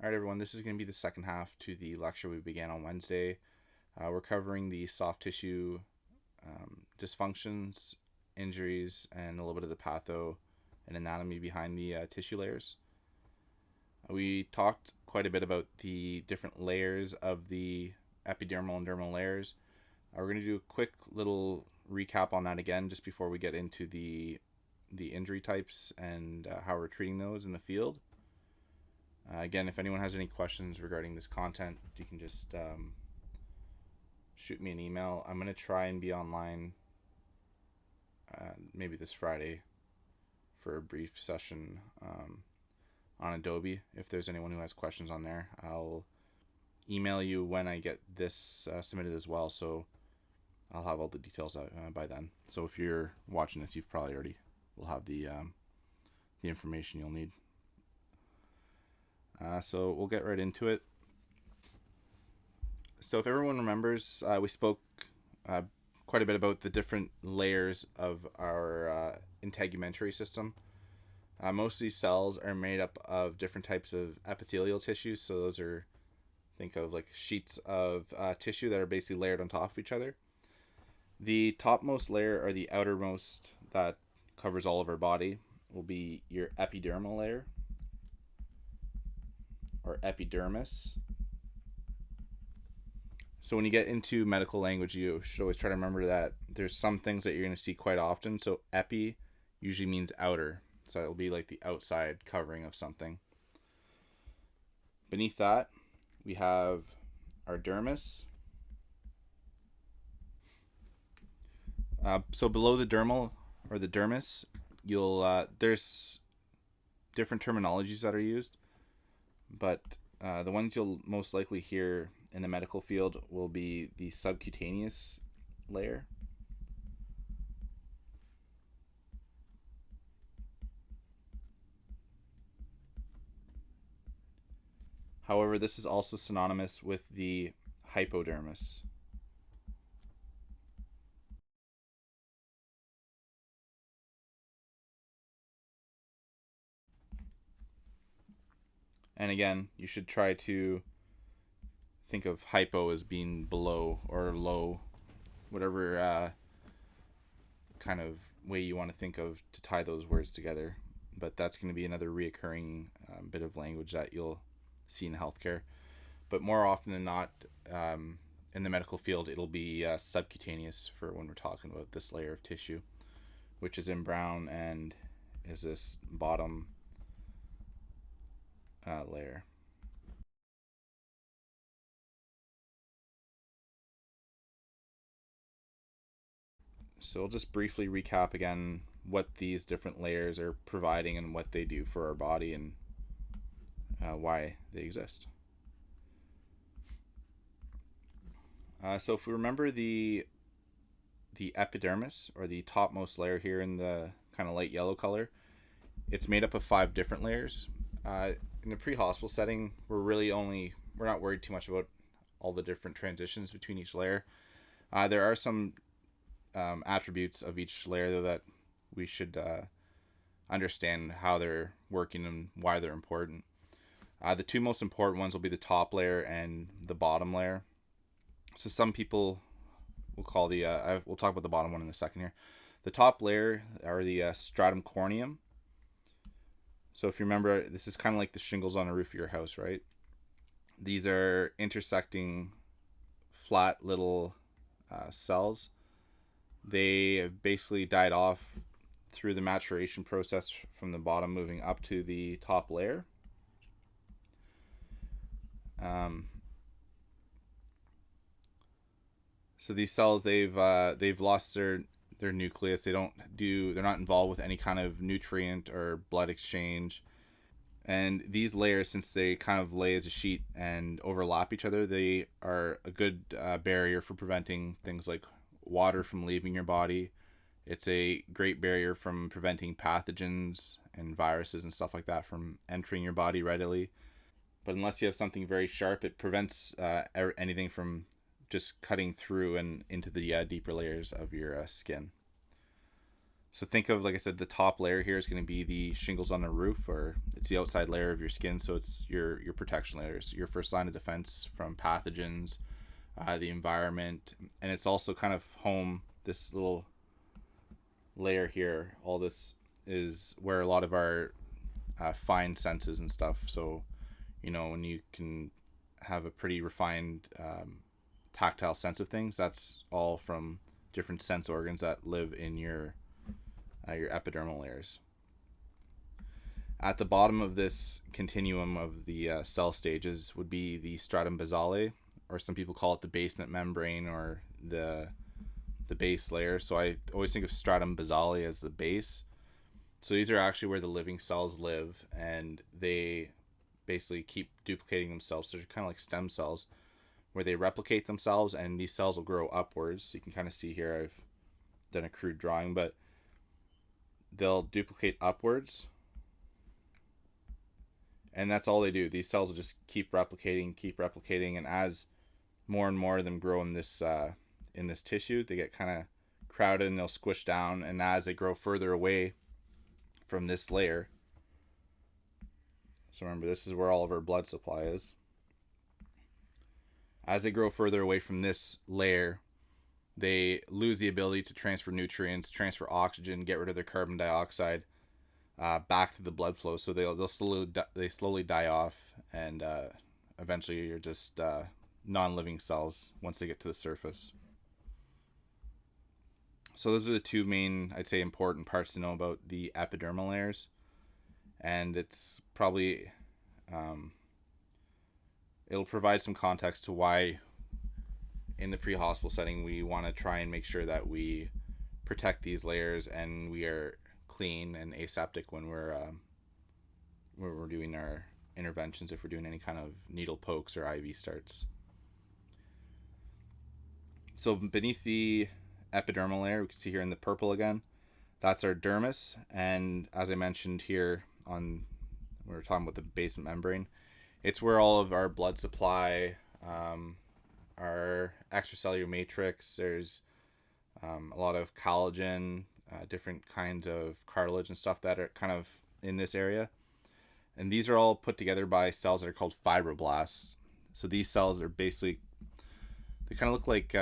All right, everyone, this is going to be the second half to the lecture we began on Wednesday. We're covering the soft tissue dysfunctions, injuries, and a little bit of the patho and anatomy behind the tissue layers. We talked quite a bit about the different layers of the epidermal and dermal layers. We're going to do a quick little recap on that again just before we get into the injury types and how we're treating those in the field. Again, if anyone has any questions regarding this content, you can just shoot me an email. I'm going to try and be online maybe this Friday for a brief session on Adobe. If there's anyone who has questions on there, I'll email you when I get this submitted as well, so I'll have all the details by then. So if you're watching this, you've probably already will have the information you'll need. So we'll get right into it. So if everyone remembers, we spoke quite a bit about the different layers of our integumentary system. Most of these cells are made up of different types of epithelial tissues. So those are, think of like sheets of tissue that are basically layered on top of each other. The topmost layer, or the outermost that covers all of our body, will be your epidermal layer, or epidermis. So when you get into medical language, you should always try to remember that there's some things that you're going to see quite often. So epi usually means outer. So it'll be like the outside covering of something. Beneath that, we have our dermis. So below the dermal, or the dermis, there's different terminologies that are used, but the ones you'll most likely hear in the medical field will be the subcutaneous layer. However, this is also synonymous with the hypodermis. And again, you should try to think of hypo as being below or low, whatever kind of way you want to think of to tie those words together. But that's going to be another reoccurring bit of language that you'll see in healthcare. But more often than not, in the medical field, it'll be subcutaneous for when we're talking about this layer of tissue, which is in brown and is this bottom layer. So I'll just briefly recap again what these different layers are providing and what they do for our body and why they exist. So if we remember the epidermis, or the topmost layer here in the kind of light yellow color, it's made up of 5 different layers. In a pre-hospital setting, we're not worried too much about all the different transitions between each layer. There are some attributes of each layer though that we should understand how they're working and why they're important. The 2 most important ones will be the top layer and the bottom layer. So some people will call we'll talk about the bottom one in a second here. The top layer are the stratum corneum. So if you remember, this is kind of like the shingles on the roof of your house, right? These are intersecting flat little cells. They basically died off through the maturation process from the bottom moving up to the top layer. So these cells, they've lost their nucleus. They're not involved with any kind of nutrient or blood exchange. And these layers, since they kind of lay as a sheet and overlap each other, they are a good barrier for preventing things like water from leaving your body. It's a great barrier from preventing pathogens and viruses and stuff like that from entering your body readily. But unless you have something very sharp, it prevents anything from just cutting through and into the deeper layers of your skin. So think of, like I said, the top layer here is going to be the shingles on the roof, or it's the outside layer of your skin. So it's your protection layers, your first line of defense from pathogens, the environment, and it's also kind of home. This little layer here, all this is where a lot of our fine senses and stuff. So, when you can have a pretty refined tactile sense of things, that's all from different sense organs that live in your epidermal layers. At the bottom of this continuum of the cell stages would be the stratum basale, or some people call it the basement membrane, or the base layer. So I always think of stratum basale as the base. So these are actually where the living cells live, and they basically keep duplicating themselves. So they're kind of like stem cells, where they replicate themselves, and these cells will grow upwards. So you can kind of see here, I've done a crude drawing, but they'll duplicate upwards, and that's all they do. These cells will just keep replicating, and as more and more of them grow in this tissue, they get kind of crowded and they'll squish down. And as they grow further away from this layer, so remember, this is where all of our blood supply is. As they grow further away from this layer, they lose the ability to transfer nutrients, transfer oxygen, get rid of their carbon dioxide back to the blood flow. So they'll slowly die off, and eventually you're just non-living cells once they get to the surface. So those are the two main, I'd say, important parts to know about the epidermal layers. And it's probably it'll provide some context to why in the pre-hospital setting we want to try and make sure that we protect these layers and we are clean and aseptic when we're doing our interventions, if we're doing any kind of needle pokes or IV starts. So beneath the epidermal layer, we can see here in the purple again, that's our dermis. And as I mentioned here when we were talking about the basement membrane, it's where all of our blood supply, our extracellular matrix, there's a lot of collagen, different kinds of cartilage and stuff that are kind of in this area. And these are all put together by cells that are called fibroblasts. So these cells are basically, they kind of look like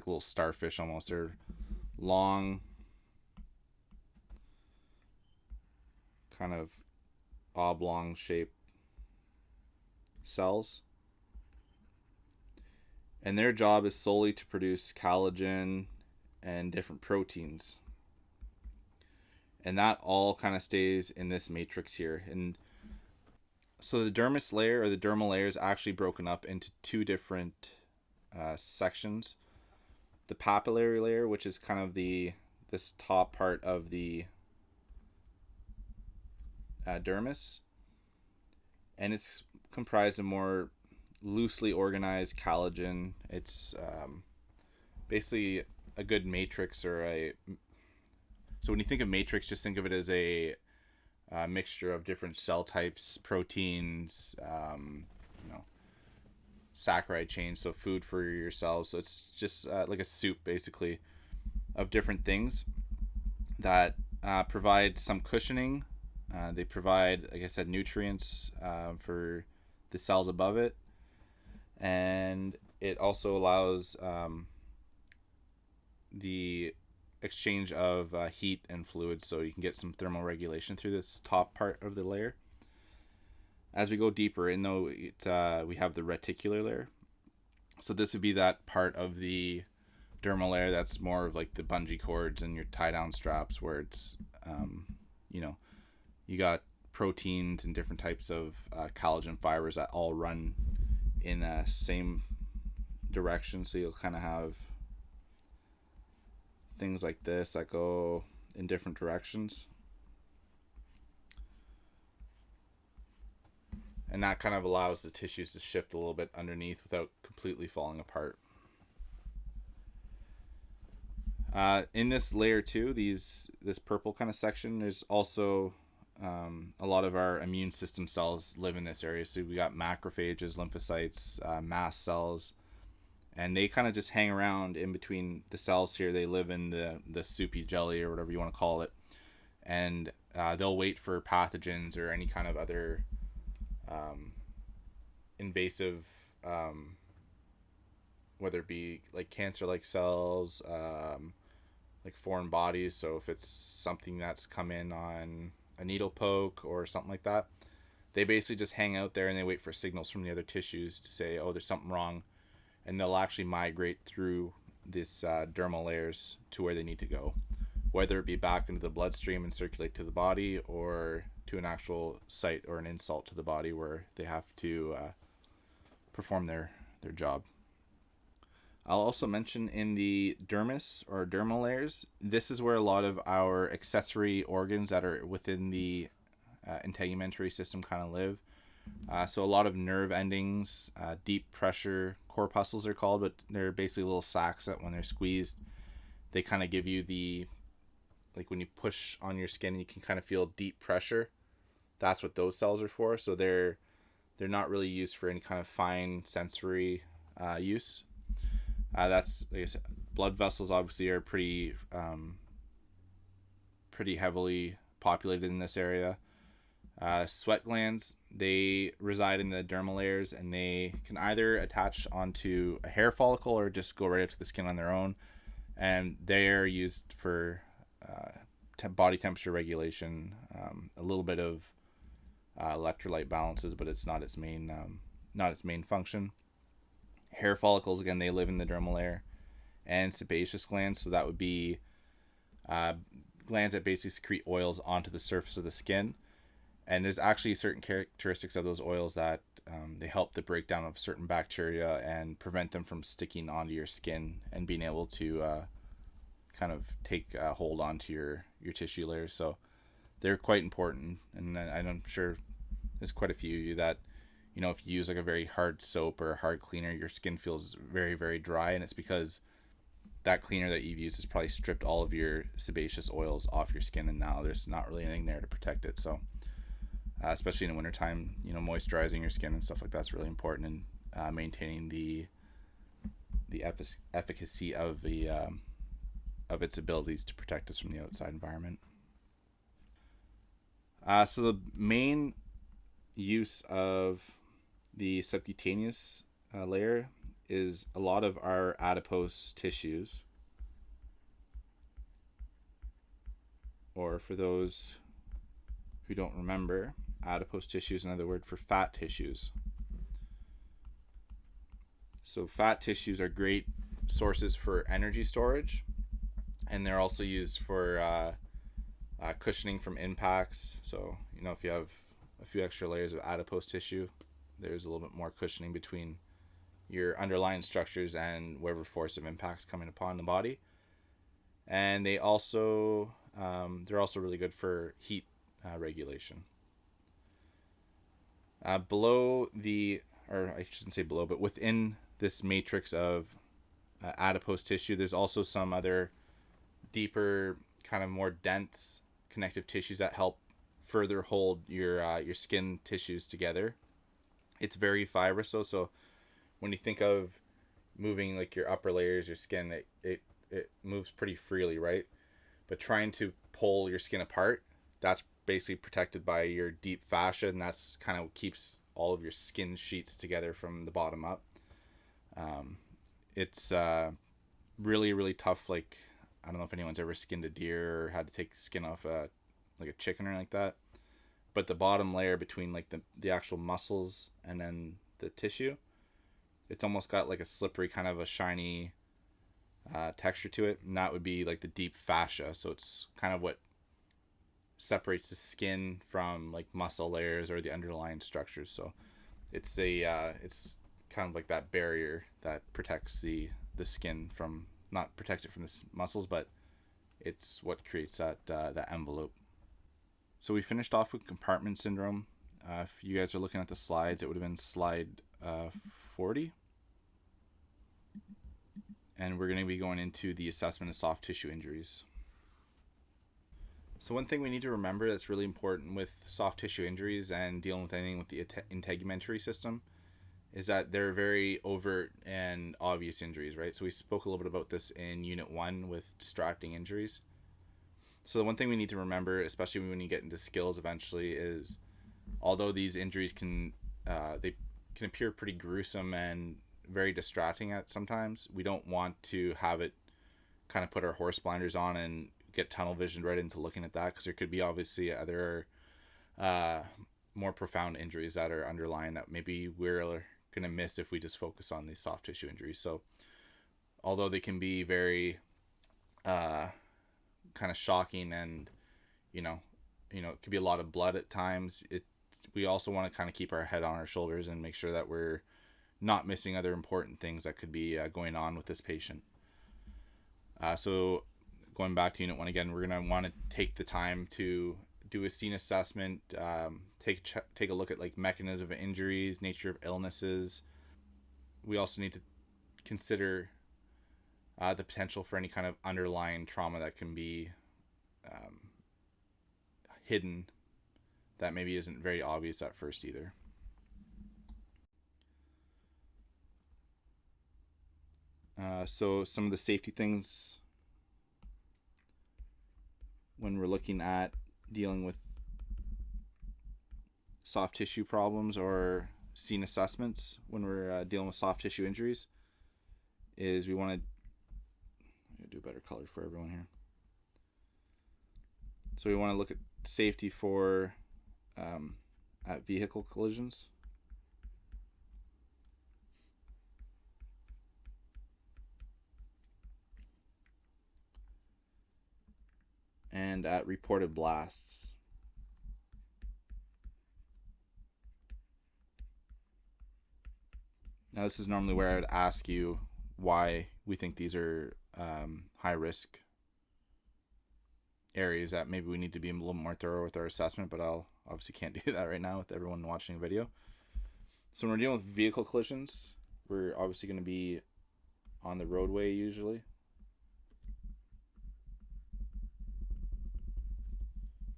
little starfish almost. They're long, kind of oblong shaped cells, and their job is solely to produce collagen and different proteins, and that all kind of stays in this matrix here. And so the dermis layer, or the dermal layer, is actually broken up into two different sections. The papillary layer, which is kind of this top part of the dermis, and it's comprised of more loosely organized collagen. It's basically a good matrix, so when you think of matrix, just think of it as a mixture of different cell types, proteins, saccharide chains, so food for your cells. So it's just like a soup basically of different things that provide some cushioning. They provide, like I said, nutrients for the cells above it, and it also allows the exchange of heat and fluids, so you can get some thermal regulation through this top part of the layer. As we go deeper in, though, we have the reticular layer. So this would be that part of the dermal layer that's more of like the bungee cords and your tie-down straps, where it's, you got proteins and different types of collagen fibers that all run in a same direction. So you'll kind of have things like this that go in different directions. And that kind of allows the tissues to shift a little bit underneath without completely falling apart. In this layer too, this purple kind of section, there's also a lot of our immune system cells live in this area. So we got macrophages, lymphocytes, mast cells, and they kind of just hang around in between the cells here. They live in the soupy jelly or whatever you want to call it, and they'll wait for pathogens or any kind of other invasive, whether it be like cancer-like cells, like foreign bodies. So if it's something that's come in on a needle poke or something like that, they basically just hang out there and they wait for signals from the other tissues to say, oh, there's something wrong, and they'll actually migrate through this dermal layers to where they need to go, whether it be back into the bloodstream and circulate to the body, or to an actual site or an insult to the body where they have to perform their job. I'll also mention in the dermis or dermal layers, this is where a lot of our accessory organs that are within the integumentary system kind of live. So a lot of nerve endings, deep pressure corpuscles are called, but they're basically little sacs that when they're squeezed, they kind of give you the, like when you push on your skin, you can kind of feel deep pressure. That's what those cells are for. So they're not really used for any kind of fine sensory use. That's, like I said, blood vessels obviously are pretty heavily populated in this area. Sweat glands, they reside in the dermal layers, and they can either attach onto a hair follicle or just go right up to the skin on their own. And they're used for body temperature regulation, a little bit of electrolyte balances, but it's not its main function. Hair follicles, again, they live in the dermal layer. And sebaceous glands, so that would be glands that basically secrete oils onto the surface of the skin. And there's actually certain characteristics of those oils that they help the breakdown of certain bacteria and prevent them from sticking onto your skin and being able to kind of take hold onto your tissue layers. So they're quite important. And I'm sure there's quite a few of you that, you know, if you use like a very hard soap or a hard cleaner, your skin feels very, very dry. And it's because that cleaner that you've used has probably stripped all of your sebaceous oils off your skin, and now there's not really anything there to protect it. So especially in the wintertime, you know, moisturizing your skin and stuff like that's really important in maintaining the efficacy of its abilities to protect us from the outside environment. So the main use of the subcutaneous layer is a lot of our adipose tissues, or for those who don't remember, adipose tissue is another word for fat tissues. So fat tissues are great sources for energy storage, and they're also used for cushioning from impacts. So, you know, if you have a few extra layers of adipose tissue, there's a little bit more cushioning between your underlying structures and whatever force of impact's coming upon the body. And they're also really good for heat regulation. Below the, or I shouldn't say below, but within this matrix of adipose tissue, there's also some other deeper, kind of more dense connective tissues that help further hold your skin tissues together. It's very fibrous, so when you think of moving like your upper layers, your skin, it moves pretty freely, right? But trying to pull your skin apart, that's basically protected by your deep fascia, and that's kind of what keeps all of your skin sheets together from the bottom up. It's really, really tough. Like, I don't know if anyone's ever skinned a deer or had to take skin off like a chicken or like that, but the bottom layer between like the actual muscles and then the tissue, it's almost got like a slippery, kind of a shiny texture to it, and that would be like the deep fascia. So it's kind of what separates the skin from like muscle layers or the underlying structures. So it's it's kind of like that barrier that protects the skin from, not protects it from the muscles, but it's what creates that envelope. So we finished off with compartment syndrome. If you guys are looking at the slides, it would have been slide 40. And we're going to be going into the assessment of soft tissue injuries. So one thing we need to remember that's really important with soft tissue injuries and dealing with anything with the integumentary system is that they're very overt and obvious injuries, right? So we spoke a little bit about this in Unit 1 with distracting injuries. So the one thing we need to remember, especially when you get into skills eventually, is although these injuries they can appear pretty gruesome and very distracting at sometimes, we don't want to have it kind of put our horse blinders on and get tunnel vision right into looking at that, because there could be obviously other uh, more profound injuries that are underlying that maybe we're going to miss if we just focus on these soft tissue injuries. So although they can be very kind of shocking, and you know it could be a lot of blood at times, we also want to kind of keep our head on our shoulders and make sure that we're not missing other important things that could be going on with this patient. So going back to Unit 1 again, we're going to want to take the time to do a scene assessment, take a look at like mechanism of injuries, nature of illnesses. We also need to consider the potential for any kind of underlying trauma that can be hidden that maybe isn't very obvious at first either. So some of the safety things when we're looking at dealing with soft tissue problems or scene assessments when we're dealing with soft tissue injuries is we want to do a better color for everyone here. So we want to look at safety for at vehicle collisions. And at reported blasts. Now this is normally where I would ask you why we think these are high risk areas that maybe we need to be a little more thorough with our assessment, but I'll obviously can't do that right now with everyone watching the video. So when we're dealing with vehicle collisions, we're obviously going to be on the roadway usually.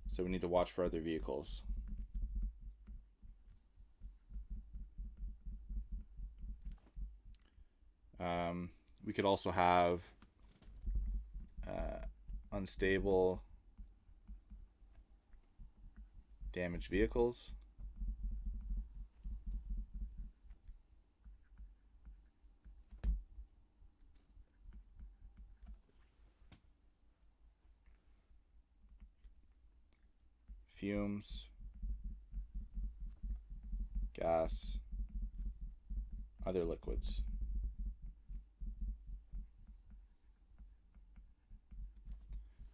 So we need to watch for other vehicles. We could also have unstable, damaged vehicles. Fumes, gas, other liquids.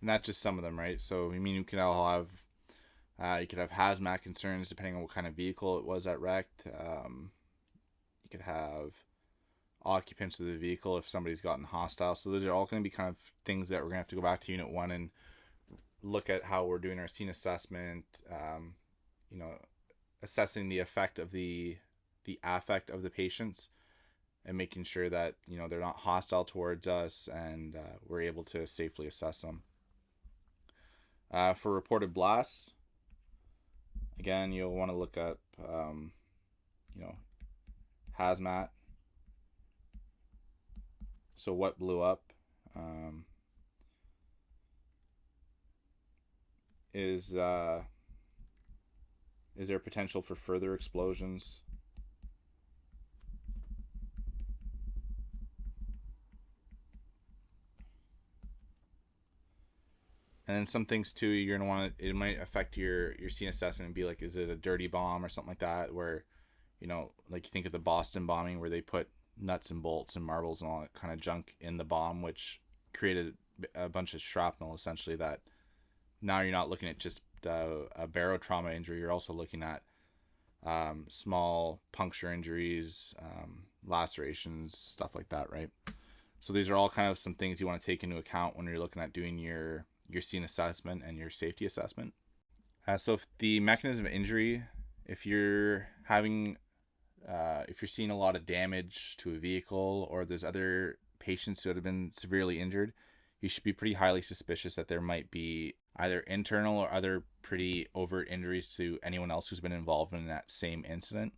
And that's just some of them, right? So I mean, you could all have hazmat concerns depending on what kind of vehicle it was that wrecked. You could have occupants of the vehicle if somebody's gotten hostile. So those are all going to be kind of things that we're going to have to go back to Unit 1 and look at how we're doing our scene assessment, assessing the effect of the affect of the patients and making sure that, they're not hostile towards us and we're able to safely assess them. For reported blasts, again, you'll want to look up, hazmat. So what blew up? Is there potential for further explosions? And then some things too, you're gonna want to. It might affect your scene assessment and be like, is it a dirty bomb or something like that? Where, like you think of the Boston bombing, where they put nuts and bolts and marbles and all that kind of junk in the bomb, which created a bunch of shrapnel essentially. That now you're not looking at just a barotrauma injury. You're also looking at small puncture injuries, lacerations, stuff like that, right? So these are all kind of some things you want to take into account when you're looking at doing your scene assessment and your safety assessment. So if the mechanism of injury, if you're seeing a lot of damage to a vehicle or there's other patients who have been severely injured, you should be pretty highly suspicious that there might be either internal or other pretty overt injuries to anyone else who's been involved in that same incident.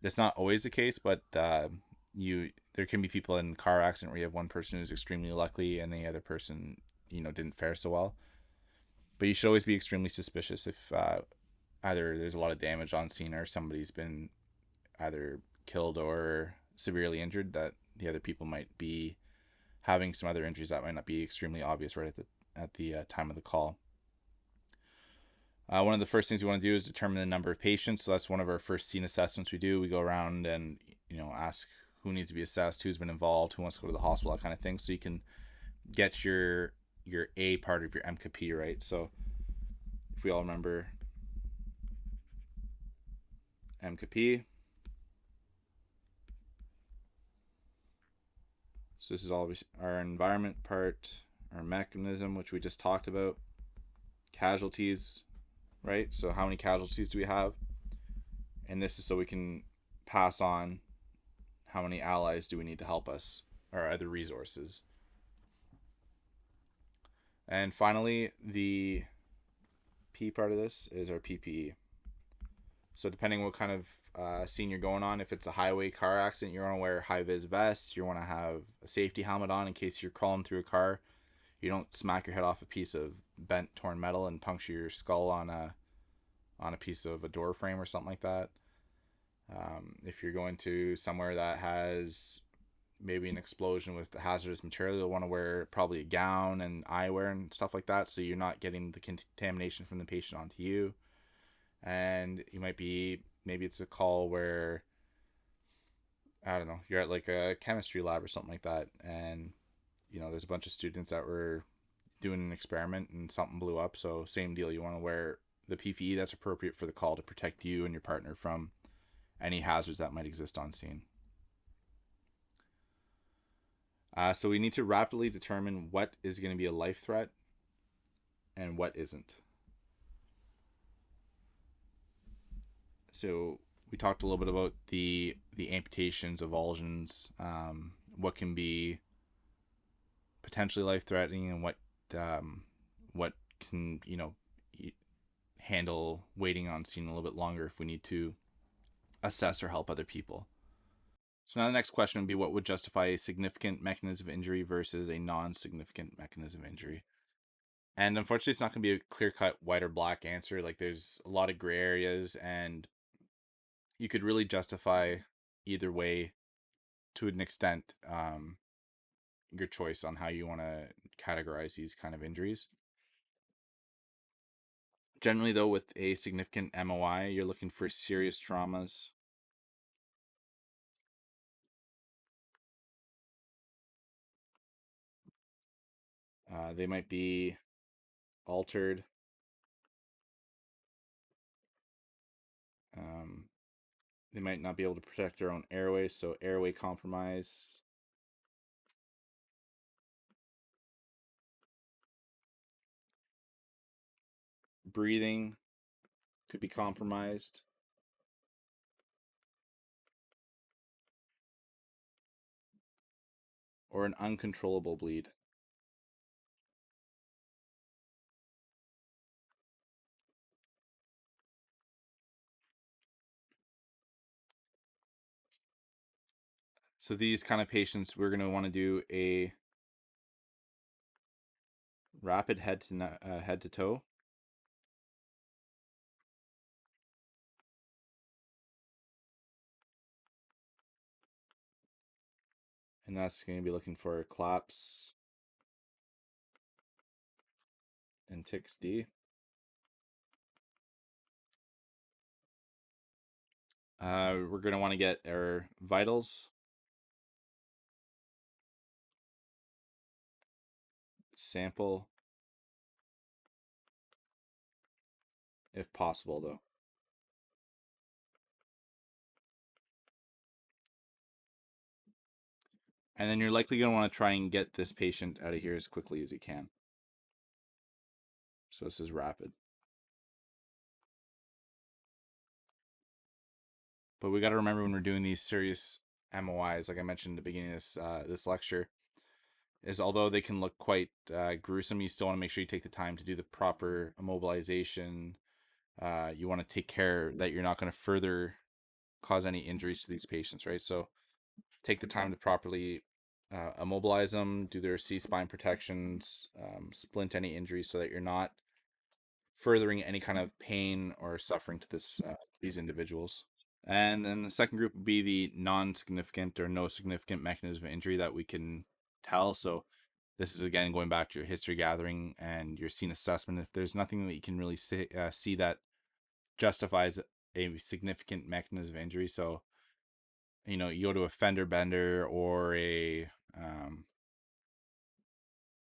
That's not always the case, but you there can be people in car accident where you have one person who's extremely lucky and the other person didn't fare so well. But you should always be extremely suspicious if either there's a lot of damage on scene or somebody's been either killed or severely injured, that the other people might be having some other injuries that might not be extremely obvious right at the time of the call. One of the first things we want to do is determine the number of patients. So that's one of our first scene assessments we do. We go around and ask who needs to be assessed, who's been involved, who wants to go to the hospital, that kind of thing. So you can get your A part of your MCAP right. So if we all remember MCAP, so this is all our environment part, our mechanism, which we just talked about, casualties, right? So how many casualties do we have? And this is so we can pass on how many allies do we need to help us, or other resources. And finally, the P part of this is our PPE. So depending what kind of scene you're going on, if it's a highway car accident, you want to wear high vis vests. You want to have a safety helmet on in case you're crawling through a car. You don't smack your head off a piece of bent, torn metal and puncture your skull on a piece of a door frame or something like that. If you're going to somewhere that has maybe an explosion with the hazardous material, you'll want to wear probably a gown and eyewear and stuff like that, so you're not getting the contamination from the patient onto you. And you might be, maybe it's a call where, I don't know, you're at like a chemistry lab or something like that, and there's a bunch of students that were doing an experiment and something blew up. So same deal, you want to wear the PPE that's appropriate for the call to protect you and your partner from any hazards that might exist on scene. So we need to rapidly determine what is going to be a life threat and what isn't. So we talked a little bit about the amputations, avulsions, what can be potentially life threatening, and what can handle waiting on scene a little bit longer if we need to assess or help other people. So now the next question would be, what would justify a significant mechanism of injury versus a non-significant mechanism of injury? And unfortunately, it's not going to be a clear-cut white or black answer. Like, there's a lot of gray areas, and you could really justify either way to an extent, your choice on how you want to categorize these kind of injuries. Generally, though, with a significant MOI, you're looking for serious traumas. They might be altered. Um, they might not be able to protect their own airway, so airway compromise. Breathing could be compromised. Or an uncontrollable bleed. So these kind of patients, we're going to want to do a rapid head to toe. And that's going to be looking for collapse and TICS-D. We're going to want to get our vitals, sample, if possible, though. And then you're likely going to want to try and get this patient out of here as quickly as you can. So this is rapid. But we got to remember, when we're doing these serious MOIs, like I mentioned at the beginning of this lecture, is although they can look quite gruesome, you still want to make sure you take the time to do the proper immobilization. You want to take care that you're not going to further cause any injuries to these patients, right? So take the time to properly immobilize them, do their C-spine protections, splint any injuries so that you're not furthering any kind of pain or suffering to these individuals. And then the second group would be the non-significant or no significant mechanism of injury that we can tell. So this is again going back to your history gathering and your scene assessment. If there's nothing that you can really see that justifies a significant mechanism of injury, so you go to a fender bender or a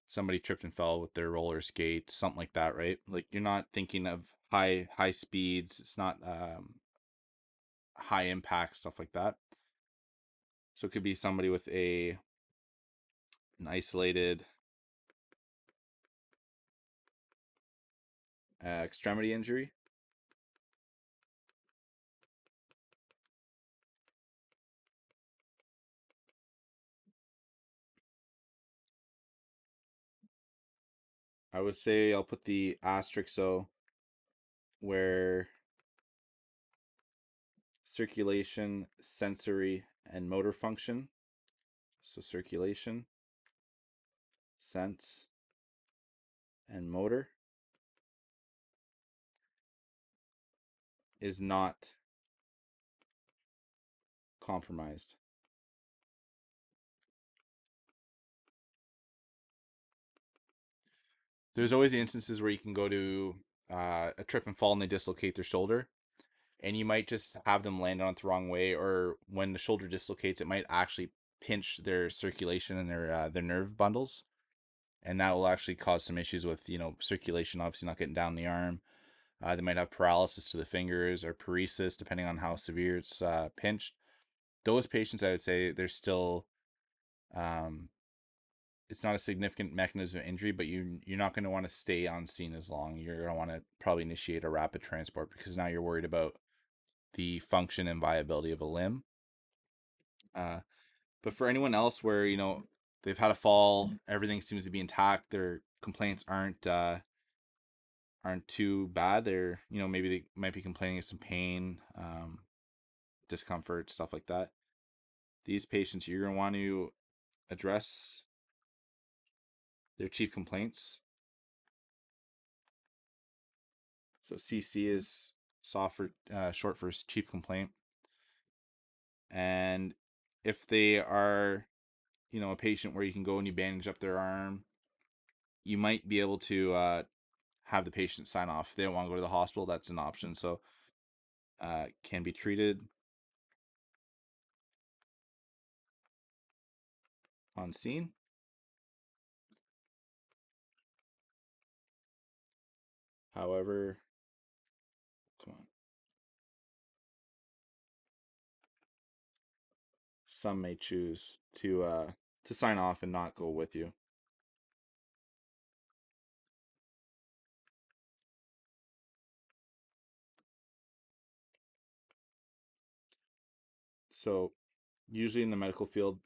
somebody tripped and fell with their roller skates, something like that, right? Like you're not thinking of high speeds. It's not high impact stuff like that. So it could be somebody with an isolated extremity injury. I would say I'll put the asterisk so where circulation, sensory, and motor function. So circulation, sense, and motor is not compromised. There's always instances where you can go to a trip and fall and they dislocate their shoulder, and you might just have them land on it the wrong way, or when the shoulder dislocates, it might actually pinch their circulation and their nerve bundles, and that will actually cause some issues with circulation obviously not getting down the arm. They might have paralysis to the fingers or paresis depending on how severe it's pinched. Those patients, I would say, they're still um, it's not a significant mechanism of injury, but you're not going to want to stay on scene as long. You're going to want to probably initiate a rapid transport because now you're worried about the function and viability of a limb. But for anyone else where they've had a fall, everything seems to be intact, their complaints aren't too bad. They're maybe they might be complaining of some pain, discomfort, stuff like that. These patients, you're going to want to address their chief complaints. So CC is short for chief complaint. And if they are, a patient where you can go and you bandage up their arm, you might be able to have the patient sign off. If they don't want to go to the hospital, that's an option. So can be treated on scene. However, come on. Some may choose to sign off and not go with you. So usually in the medical field,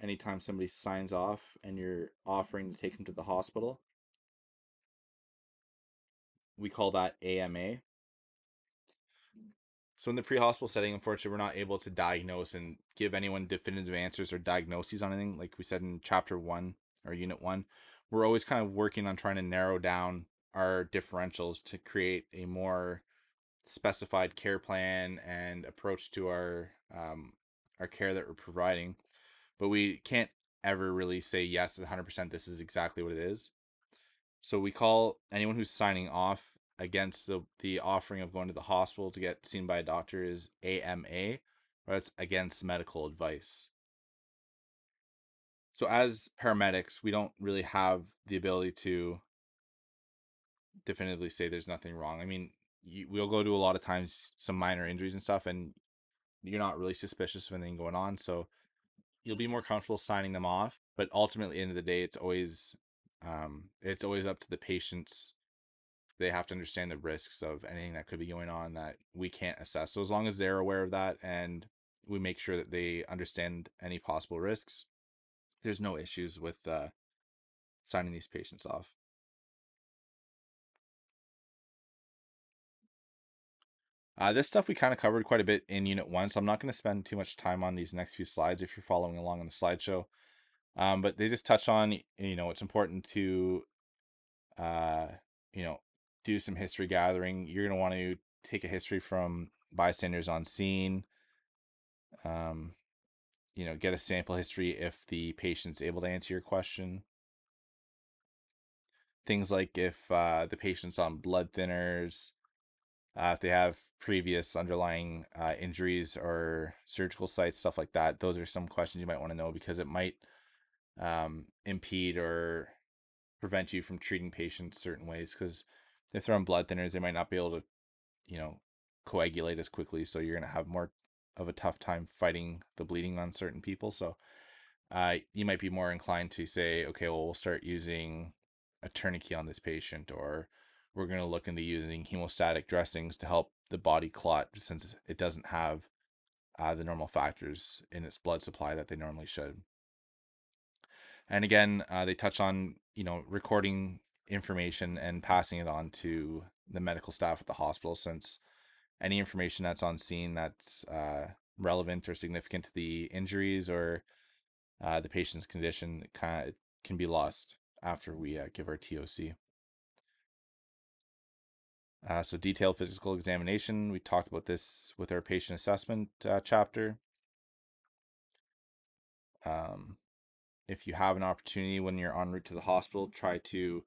anytime somebody signs off and you're offering to take them to the hospital, we call that AMA. So in the pre-hospital setting, unfortunately, we're not able to diagnose and give anyone definitive answers or diagnoses on anything. Like we said in chapter 1 or unit 1, we're always kind of working on trying to narrow down our differentials to create a more specified care plan and approach to our care that we're providing. But we can't ever really say yes 100% this is exactly what it is. So we call anyone who's signing off against the offering of going to the hospital to get seen by a doctor is AMA, or that's against medical advice. So as paramedics, we don't really have the ability to definitively say there's nothing wrong. I mean, we'll go to a lot of times some minor injuries and stuff, and you're not really suspicious of anything going on, so you'll be more comfortable signing them off. But ultimately, at the end of the day, it's always up to the patients. They have to understand the risks of anything that could be going on that we can't assess. So as long as they're aware of that and we make sure that they understand any possible risks, there's no issues with signing these patients off. This stuff we kind of covered quite a bit in Unit 1, so I'm not going to spend too much time on these next few slides if you're following along on the slideshow. But they just touch on, it's important to, uh, you know, do some history gathering. You're going to want to take a history from bystanders on scene, um, get a sample history if the patient's able to answer your question. Things like if the patient's on blood thinners, if they have previous underlying injuries or surgical sites, stuff like that. Those are some questions you might want to know because it might impede or prevent you from treating patients certain ways. Because if they're on blood thinners, they might not be able to, you know, coagulate as quickly. So you're going to have more of a tough time fighting the bleeding on certain people. So you might be more inclined to say, okay, well, we'll start using a tourniquet on this patient, or we're going to look into using hemostatic dressings to help the body clot since it doesn't have the normal factors in its blood supply that they normally should. And again, they touch on, recording information and passing it on to the medical staff at the hospital, since any information that's on scene that's relevant or significant to the injuries or the patient's condition kind of can be lost after we give our TOC. So detailed physical examination, we talked about this with our patient assessment chapter. If you have an opportunity when you're en route to the hospital, try to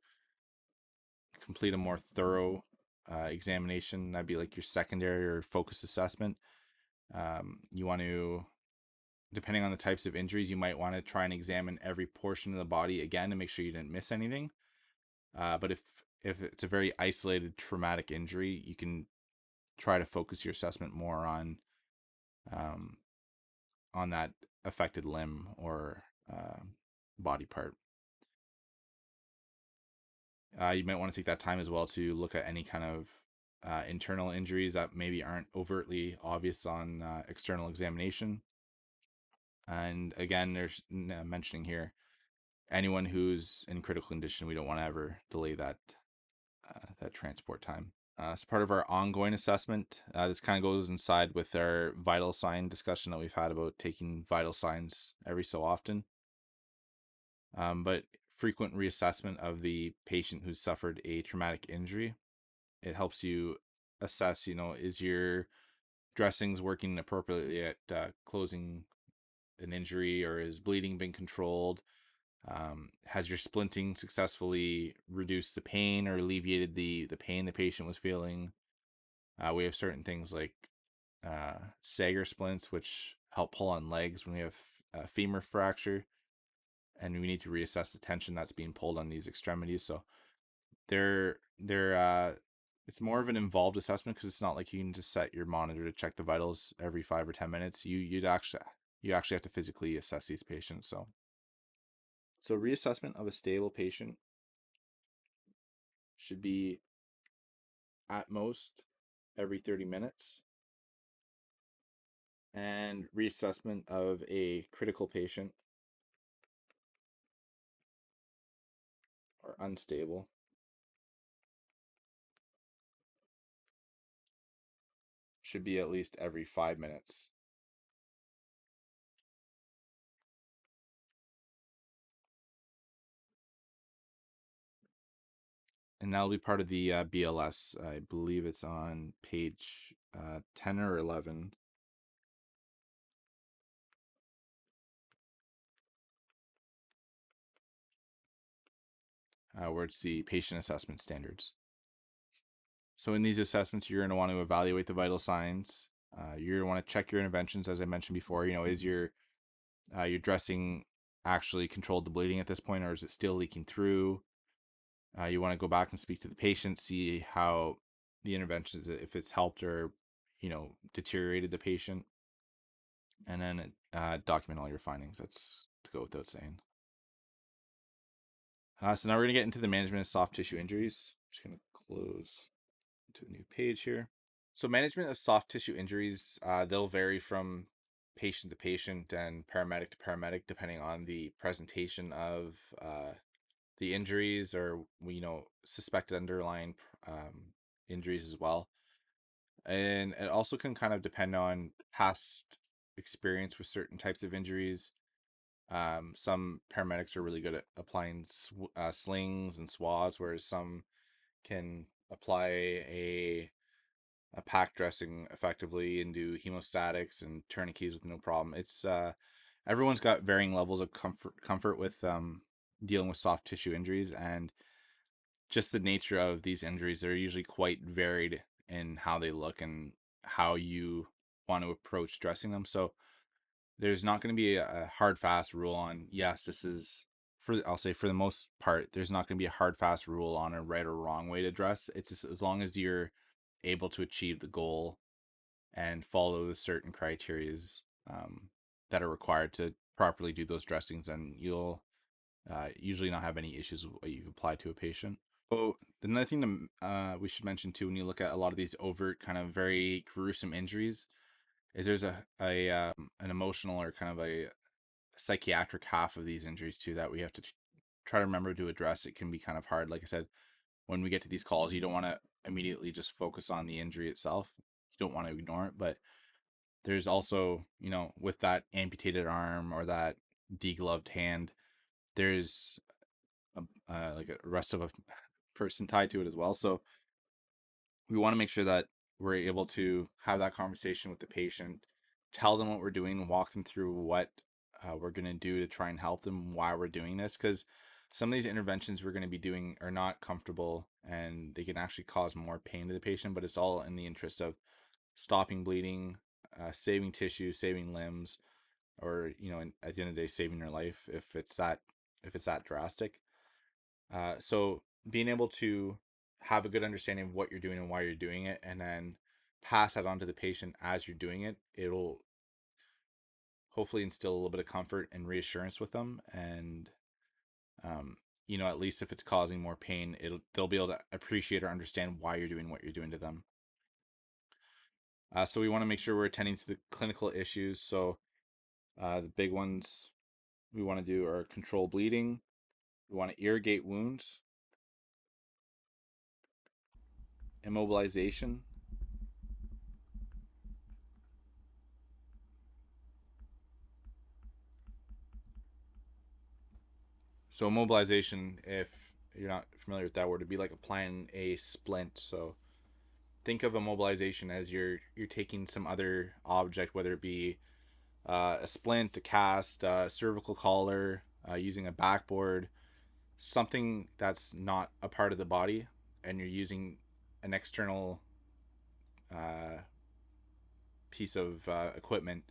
complete a more thorough examination. That'd be like your secondary or focused assessment. You want to, depending on the types of injuries, you might want to try and examine every portion of the body again to make sure you didn't miss anything. But if it's a very isolated traumatic injury, you can try to focus your assessment more um, on that affected limb or body part. You might want to take that time as well to look at any kind of internal injuries that maybe aren't overtly obvious on external examination. And again, there's mentioning here anyone who's in critical condition, we don't want to ever delay that transport time. As part of our ongoing assessment, this kind of goes inside with our vital sign discussion that we've had about taking vital signs every so often. But frequent reassessment of the patient who's suffered a traumatic injury, it helps you assess, is your dressings working appropriately at closing an injury, or is bleeding being controlled? Has your splinting successfully reduced the pain or alleviated the pain the patient was feeling? We have certain things like Sager splints, which help pull on legs when we have a femur fracture, and we need to reassess the tension that's being pulled on these extremities. So they're it's more of an involved assessment because it's not like you can just set your monitor to check the vitals every 5 or 10 minutes. You actually have to physically assess these patients. So reassessment of a stable patient should be at most every 30 minutes. And reassessment of a critical patient or unstable should be at least every 5 minutes. And that'll be part of the BLS. I believe it's on page 10 or 11. Where it's the patient assessment standards. So in these assessments, you're going to want to evaluate the vital signs. You're going to want to check your interventions, as I mentioned before. Is your dressing actually controlled the bleeding at this point, or is it still leaking through? You want to go back and speak to the patient, see how the interventions, if it's helped or deteriorated the patient, and then document all your findings. That's to go without saying. So now we're going to get into the management of soft tissue injuries. I'm just going to close to a new page here. So management of soft tissue injuries, they'll vary from patient to patient and paramedic to paramedic, depending on the presentation of the injuries or suspected underlying injuries as well. And it also can kind of depend on past experience with certain types of injuries. Some paramedics are really good at applying slings and swaths, whereas some can apply a pack dressing effectively and do hemostatics and tourniquets with no problem. It's everyone's got varying levels of comfort with dealing with soft tissue injuries, and just the nature of these injuries, they're usually quite varied in how they look and how you want to approach dressing them. So there's not going to be a hard fast rule on, yes, this is for, I'll say for the most part, there's not going to be a hard fast rule on a right or wrong way to dress. It's just as long as you're able to achieve the goal and follow the certain criterias that are required to properly do those dressings, and you'll usually not have any issues with what you've applied to a patient. So another thing we should mention too, when you look at a lot of these overt, kind of very gruesome injuries, is there's an emotional or kind of a psychiatric half of these injuries too that we have to try to remember to address. It can be kind of hard. Like I said, when we get to these calls, you don't want to immediately just focus on the injury itself. You don't want to ignore it, but there's also, with that amputated arm or that degloved hand, there's like a rest of a person tied to it as well. So we want to make sure that we're able to have that conversation with the patient, tell them what we're doing, walk them through what we're going to do to try and help them, why we're doing this, because some of these interventions we're going to be doing are not comfortable and they can actually cause more pain to the patient, but it's all in the interest of stopping bleeding, saving tissue, saving limbs, or at the end of the day, saving your life if it's that drastic. So being able to have a good understanding of what you're doing and why you're doing it, and then pass that on to the patient as you're doing it, it'll hopefully instill a little bit of comfort and reassurance with them. And at least if it's causing more pain, they'll be able to appreciate or understand why you're doing what you're doing to them. So we want to make sure we're attending to the clinical issues. So the big ones we want to do are control bleeding. We want to irrigate wounds, immobilization, so immobilization, if you're not familiar with that word, would be like applying a splint. So think of immobilization as you're taking some other object, whether it be a splint, a cast, a cervical collar, using a backboard, something that's not a part of the body, and you're using an external piece of equipment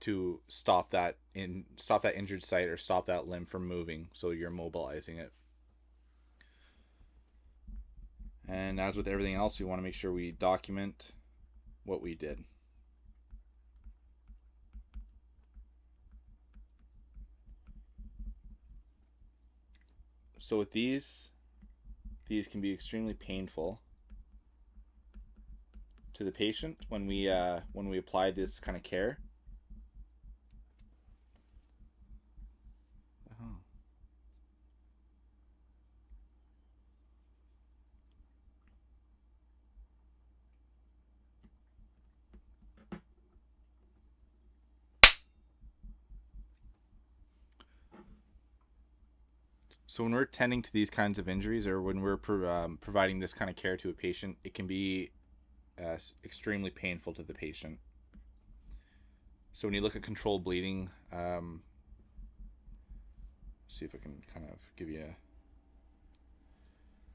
to stop that injured site or stop that limb from moving. So you're mobilizing it. And as with everything else, we want to make sure we document what we did. So with these can be extremely painful to the patient when we apply this kind of care. Oh. So when we're tending to these kinds of injuries, or when we're providing this kind of care to a patient, it can be extremely painful to the patient. So when you look at controlled bleeding, see if I can kind of give you a...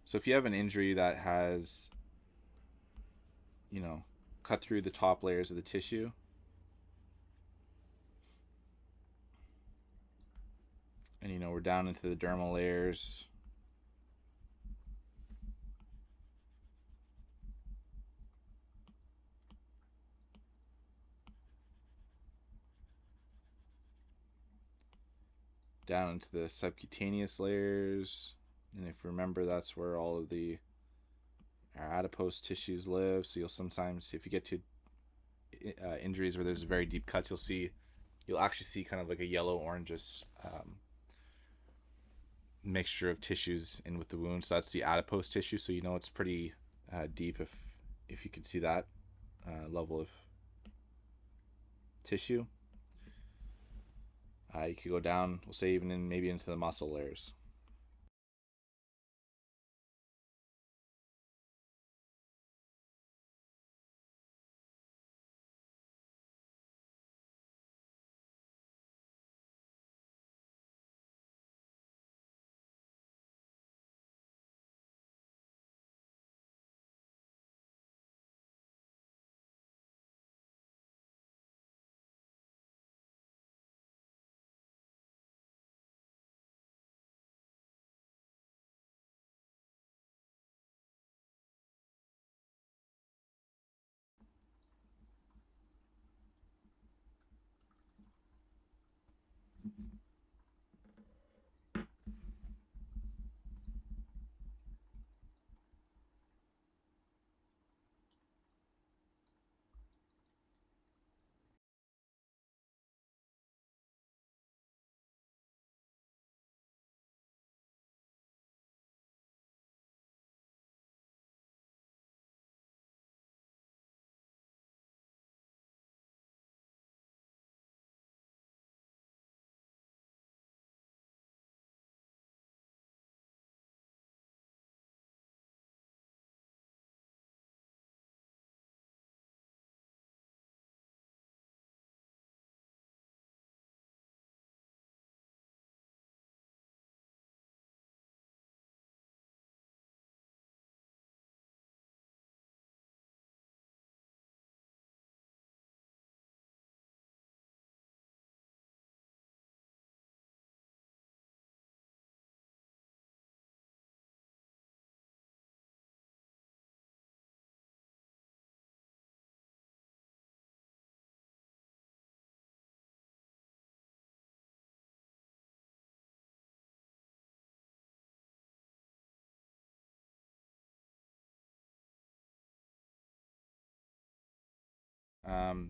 So if you have an injury that has, cut through the top layers of the tissue, and we're down into the dermal layers, down into the subcutaneous layers, and if you remember, that's where all of the adipose tissues live. So you'll sometimes, if you get to injuries where there's very deep cuts, you'll actually see kind of like a yellow oranges mixture of tissues in with the wound. So that's the adipose tissue. So it's pretty deep if you can see that. level of tissue. You could go down, we'll say even maybe into the muscle layers.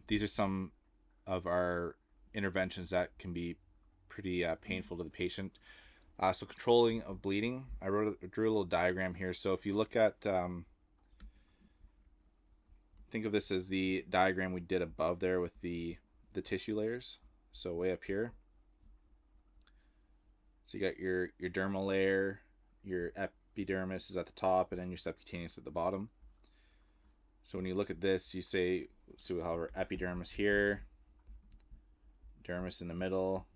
These are some of our interventions that can be pretty painful to the patient. So controlling of bleeding, drew a little diagram here. So if you look at, think of this as the diagram we did above there with the tissue layers. So way up here. So you got your dermal layer, your epidermis is at the top, and then your subcutaneous at the bottom. So when you look at this, you say, so we have our epidermis here, dermis in the middle.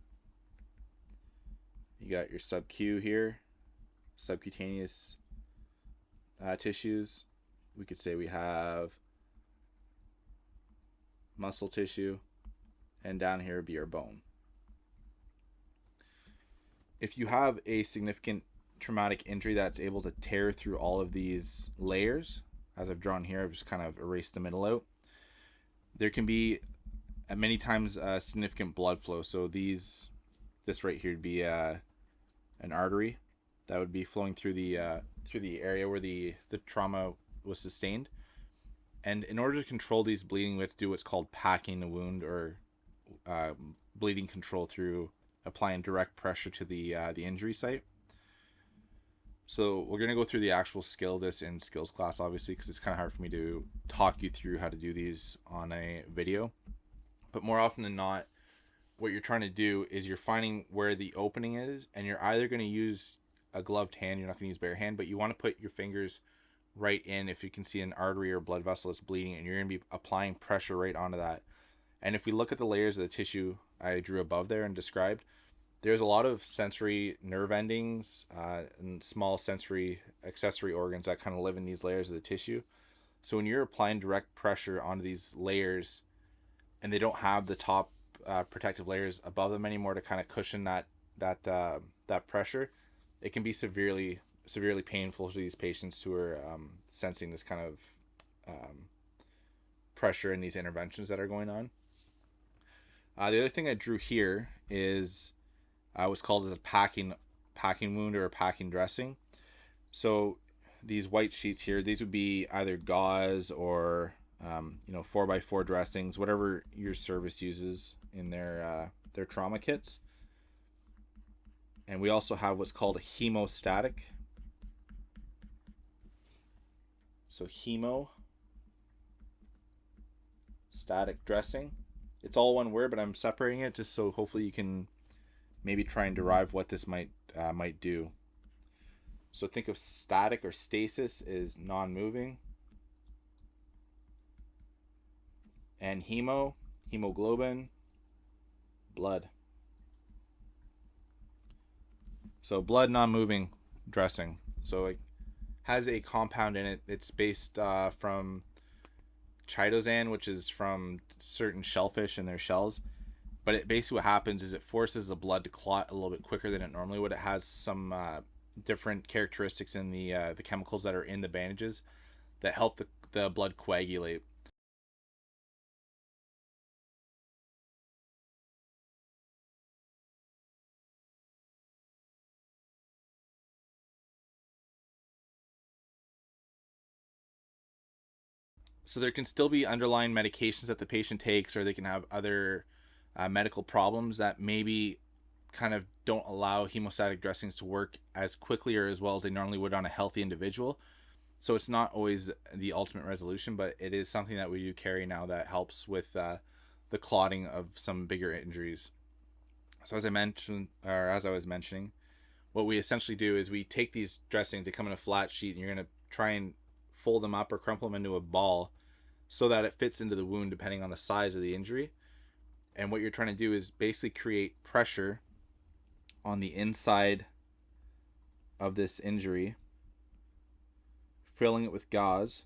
You got your sub-Q here, subcutaneous tissues. We could say we have muscle tissue, and down here would be our bone. If you have a significant traumatic injury that's able to tear through all of these layers, as I've drawn here, I've just kind of erased the middle out, there can be many times significant blood flow. So this right here would be an artery that would be flowing through the area where the trauma was sustained. And in order to control these bleeding, we have to do what's called packing the wound, or bleeding control through applying direct pressure to the injury site. So we're going to go through the actual skill of this in skills class, obviously, because it's kind of hard for me to talk you through how to do these on a video. But more often than not, what you're trying to do is you're finding where the opening is, and you're either going to use a gloved hand, you're not going to use bare hand, but you want to put your fingers right in if you can see an artery or blood vessel is bleeding, and you're going to be applying pressure right onto that. And if we look at the layers of the tissue I drew above there and described, there's a lot of sensory nerve endings and small sensory accessory organs that kind of live in these layers of the tissue. So when you're applying direct pressure onto these layers and they don't have the top protective layers above them anymore to kind of cushion that pressure, it can be severely painful to these patients who are sensing this kind of pressure in these interventions that are going on. The other thing I drew here is what's called as a packing wound or a packing dressing. So these white sheets here, these would be either gauze or 4x4 dressings, whatever your service uses in their trauma kits. And we also have what's called a hemostatic. So hemo hemostatic dressing. It's all one word, but I'm separating it just so hopefully you can maybe try and derive what this might do. So think of static or stasis is non-moving, and hemoglobin, blood. So blood, non-moving dressing. So it has a compound in it. It's based from chitosan, which is from certain shellfish and their shells. But it basically what happens is it forces the blood to clot a little bit quicker than it normally would. It has some different characteristics in the chemicals that are in the bandages that help the blood coagulate. So there can still be underlying medications that the patient takes, or they can have other medical problems that maybe kind of don't allow hemostatic dressings to work as quickly or as well as they normally would on a healthy individual. So it's not always the ultimate resolution, but it is something that we do carry now that helps with the clotting of some bigger injuries. So as I was mentioning, what we essentially do is we take these dressings, they come in a flat sheet, and you're going to try and fold them up or crumple them into a ball so that it fits into the wound depending on the size of the injury. And what you're trying to do is basically create pressure on the inside of this injury, filling it with gauze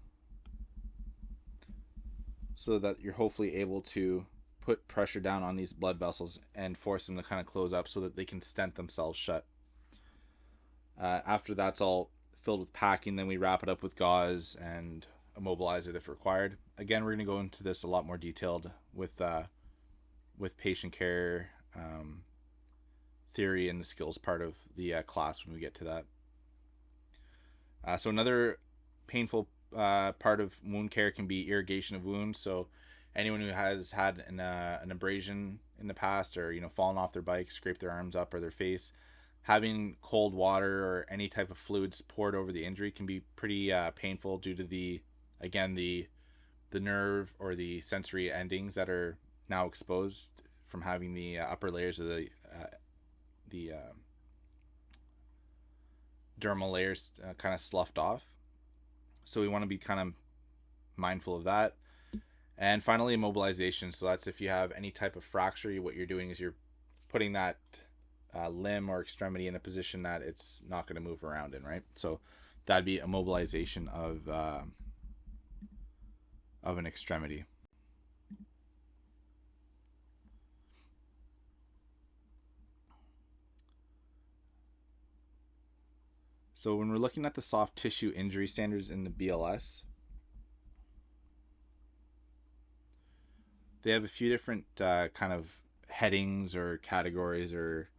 so that you're hopefully able to put pressure down on these blood vessels and force them to kind of close up so that they can stent themselves shut. After that's all filled with packing, then we wrap it up with gauze and immobilize it if required. Again, we're going to go into this a lot more detailed with patient care theory and the skills part of the class when we get to that. So another painful part of wound care can be irrigation of wounds. So anyone who has had an abrasion in the past, or fallen off their bike, scraped their arms up or their face, having cold water or any type of fluids poured over the injury can be pretty painful due to the nerve or the sensory endings that are now exposed from having the upper layers of the dermal layers kind of sloughed off. So we want to be kind of mindful of that. And finally, immobilization. So that's if you have any type of fracture, what you're doing is you're putting that limb or extremity in a position that it's not going to move around in, right? So that'd be immobilization of an extremity. So when we're looking at the soft tissue injury standards in the BLS, they have a few different kind of headings or categories, or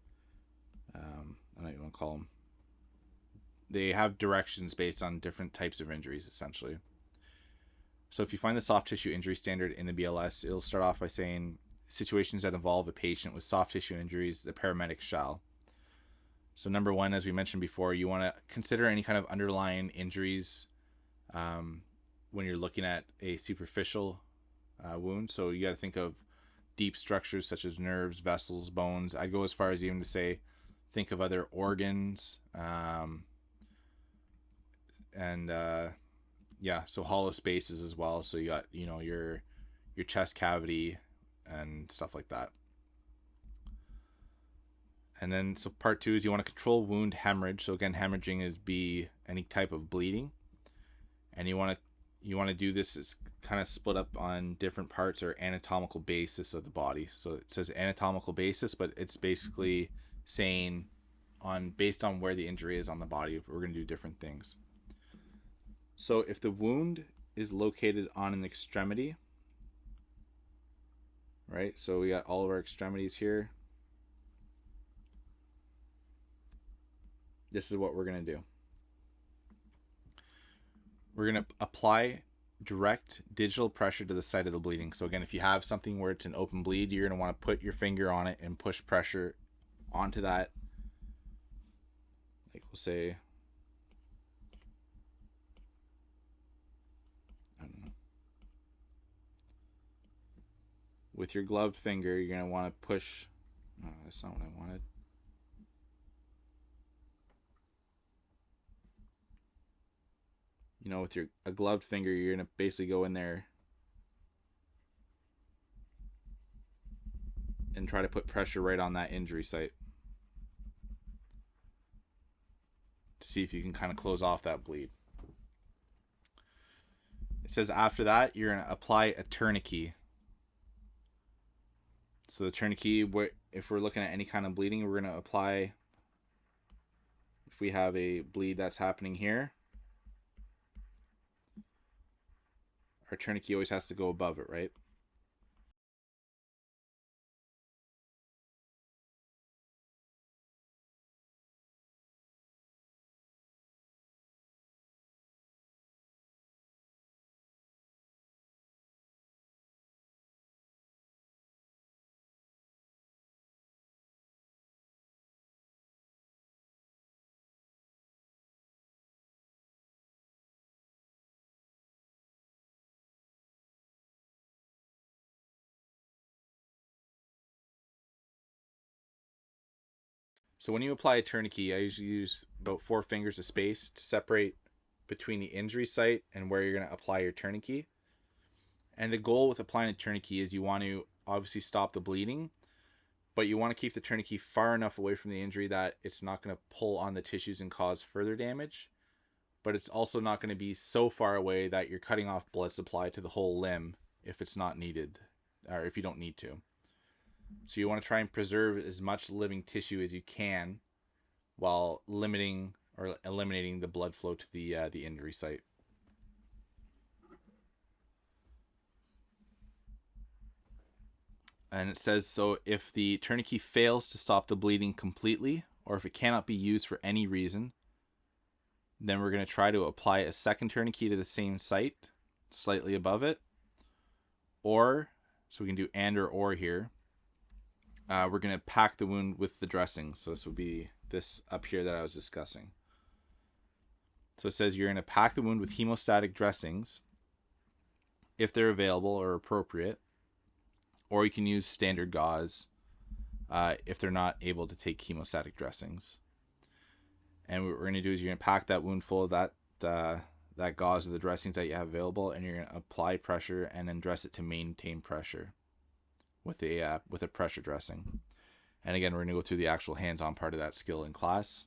I don't even want to call them. They have directions based on different types of injuries, essentially. So if you find the soft tissue injury standard in the BLS, it'll start off by saying situations that involve a patient with soft tissue injuries, the paramedic shall. So number one, as we mentioned before, you want to consider any kind of underlying injuries when you're looking at a superficial wound. So you got to think of deep structures such as nerves, vessels, bones. I'd go as far as even to say think of other organs, so hollow spaces as well. So you got your chest cavity and stuff like that. And then so part two is you want to control wound hemorrhage. So again, hemorrhaging is any type of bleeding, and you want to do this is kind of split up on different parts or anatomical basis of the body. So it says anatomical basis, but it's basically saying based on where the injury is on the body, we're going to do different things. So if the wound is located on an extremity, right? So we got all of our extremities here. This is what we're going to do. We're going to apply direct digital pressure to the site of the bleeding. So again, if you have something where it's an open bleed, you're going to want to put your finger on it and push pressure onto that. Like we'll say, I don't know, with your gloved finger, you're going to want to push. Oh, that's not what I wanted. You know, with a gloved finger, you're going to basically go in there and try to put pressure right on that injury site to see if you can kind of close off that bleed. It says after that, you're going to apply a tourniquet. So the tourniquet, if we're looking at any kind of bleeding, we're going to apply, if we have a bleed that's happening here, our tourniquet always has to go above it, right? So when you apply a tourniquet, I usually use about 4 fingers of space to separate between the injury site and where you're going to apply your tourniquet. And the goal with applying a tourniquet is you want to obviously stop the bleeding, but you want to keep the tourniquet far enough away from the injury that it's not going to pull on the tissues and cause further damage. But it's also not going to be so far away that you're cutting off blood supply to the whole limb if it's not needed, or if you don't need to. So you want to try and preserve as much living tissue as you can while limiting or eliminating the blood flow to the injury site. And it says, so if the tourniquet fails to stop the bleeding completely, or if it cannot be used for any reason, then we're going to try to apply a second tourniquet to the same site, slightly above it. Or, so we can do and or here, we're going to pack the wound with the dressings. So this would be this up here that I was discussing. So it says you're going to pack the wound with hemostatic dressings if they're available or appropriate. Or you can use standard gauze if they're not able to take hemostatic dressings. And what we're going to do is you're going to pack that wound full of that gauze or the dressings that you have available, and you're going to apply pressure and then dress it to maintain pressure with a pressure dressing. And again, we're going to go through the actual hands-on part of that skill in class.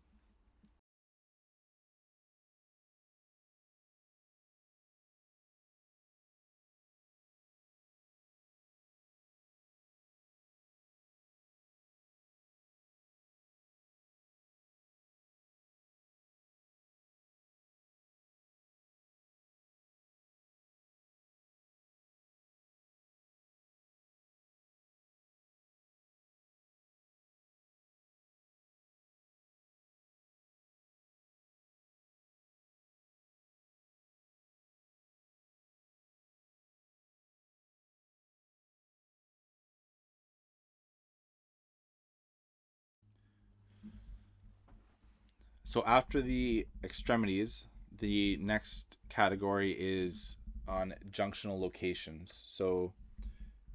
So after the extremities, the next category is on junctional locations. So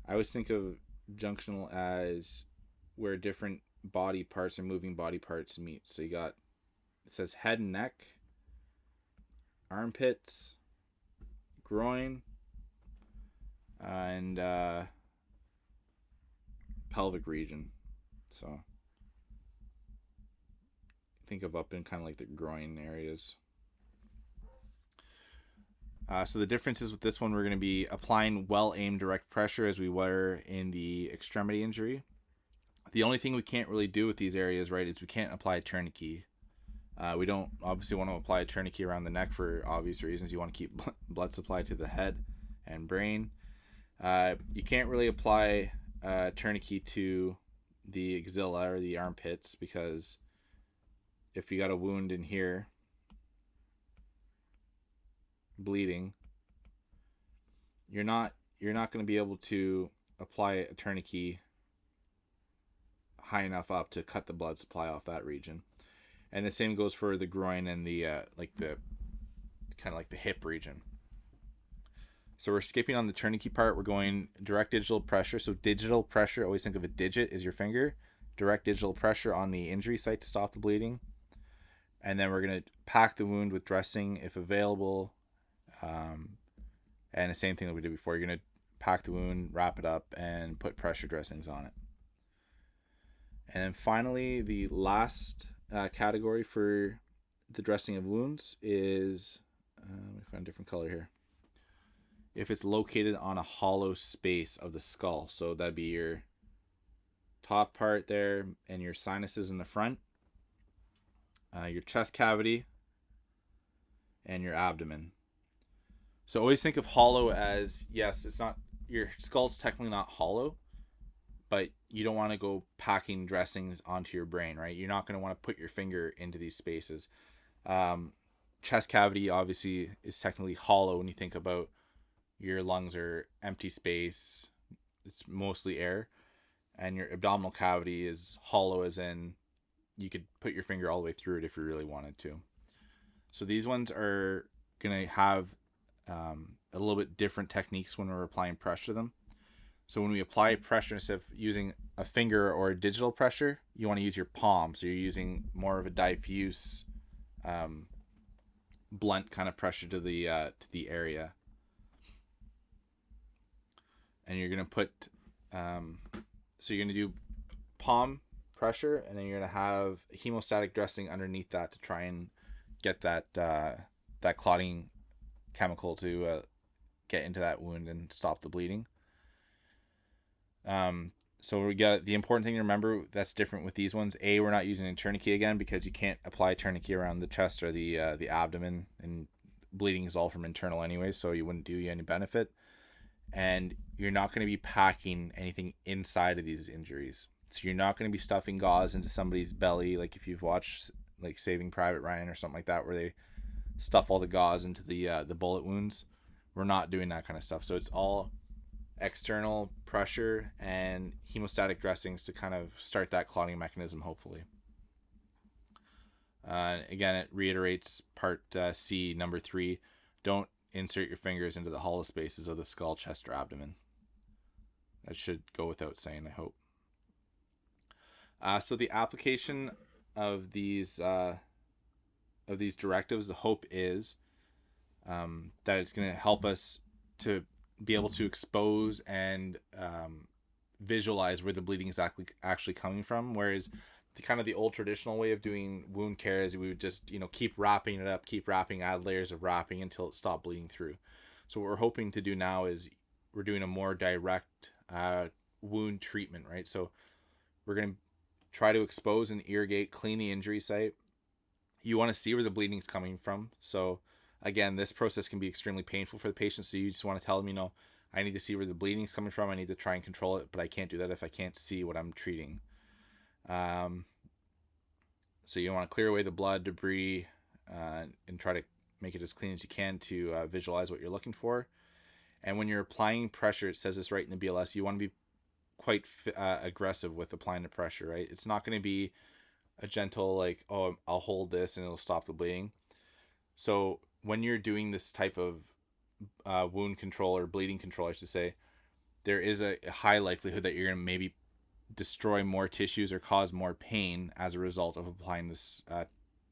I always think of junctional as where different body parts or moving body parts meet. So you got, it says head and neck, armpits, groin, and pelvic region. So think of up in kind of like the groin areas. So the differences with this one, we're going to be applying well-aimed direct pressure as we were in the extremity injury. The only thing we can't really do with these areas, right, is we can't apply a tourniquet. We don't obviously want to apply a tourniquet around the neck for obvious reasons. You want to keep blood supply to the head and brain. You can't really apply a tourniquet to the axilla or the armpits, because if you got a wound in here bleeding, you're not going to be able to apply a tourniquet high enough up to cut the blood supply off that region. And the same goes for the groin and the kind of like the hip region. So we're skipping on the tourniquet part. We're going direct digital pressure. So digital pressure, always think of a digit is your finger. Direct digital pressure on the injury site to stop the bleeding. And then we're going to pack the wound with dressing if available. And the same thing that we did before. You're going to pack the wound, wrap it up, and put pressure dressings on it. And then finally, the last category for the dressing of wounds is, let me find a different color here. If it's located on a hollow space of the skull. So that'd be your top part there and your sinuses in the front, your chest cavity, and your abdomen. So always think of hollow as, yes, it's not, your skull's technically not hollow, but you don't want to go packing dressings onto your brain, right? You're not going to want to put your finger into these spaces. Chest cavity obviously is technically hollow when you think about your lungs are empty space. It's mostly air. And your abdominal cavity is hollow, as in you could put your finger all the way through it if you really wanted to. So these ones are going to have a little bit different techniques when we're applying pressure to them. So when we apply pressure, instead of using a finger or a digital pressure, you want to use your palm. So you're using more of a diffuse, blunt kind of pressure to the area. And you're going to put, so you're going to do palm pressure, and then you're going to have hemostatic dressing underneath that to try and get that clotting chemical to get into that wound and stop the bleeding. So we got the important thing to remember that's different with these ones. A, we're not using a tourniquet again because you can't apply tourniquet around the chest or the abdomen, and bleeding is all from internal anyway, so you wouldn't do you any benefit. And you're not going to be packing anything inside of these injuries. So you're not going to be stuffing gauze into somebody's belly, like if you've watched like Saving Private Ryan or something like that, where they stuff all the gauze into the bullet wounds. We're not doing that kind of stuff. So it's all external pressure and hemostatic dressings to kind of start that clotting mechanism, hopefully. Again, it reiterates part C, number 3. Don't insert your fingers into the hollow spaces of the skull, chest, or abdomen. That should go without saying, I hope. So the application of these directives, the hope is that it's going to help us to be able to expose and visualize where the bleeding is actually coming from. Whereas the old traditional way of doing wound care is we would just, keep wrapping it up, add layers of wrapping until it stopped bleeding through. So what we're hoping to do now is we're doing a more direct wound treatment, right? So we're going to try to expose and irrigate, clean the injury site. You want to see where the bleeding is coming from. So again, this process can be extremely painful for the patient. So you just want to tell them, I need to see where the bleeding is coming from. I need to try and control it, but I can't do that if I can't see what I'm treating. So you want to clear away the blood, debris, and try to make it as clean as you can to visualize what you're looking for. And when you're applying pressure, it says this right in the BLS, you want to be quite aggressive with applying the pressure, right? It's not going to be a gentle, like, oh, I'll hold this and it'll stop the bleeding. So when you're doing this type of wound control or bleeding control, I should say, there is a high likelihood that you're going to maybe destroy more tissues or cause more pain as a result of applying this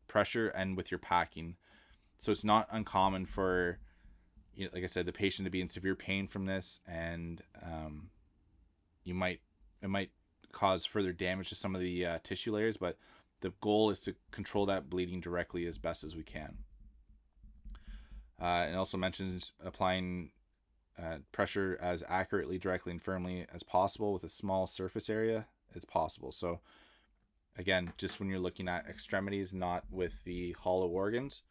pressure and with your packing. So it's not uncommon for, like I said, the patient to be in severe pain from this, and it might cause further damage to some of the tissue layers, but the goal is to control that bleeding directly as best as we can. It also mentions applying pressure as accurately, directly, and firmly as possible with a small surface area as possible. So again, just when you're looking at extremities, not with the hollow organs,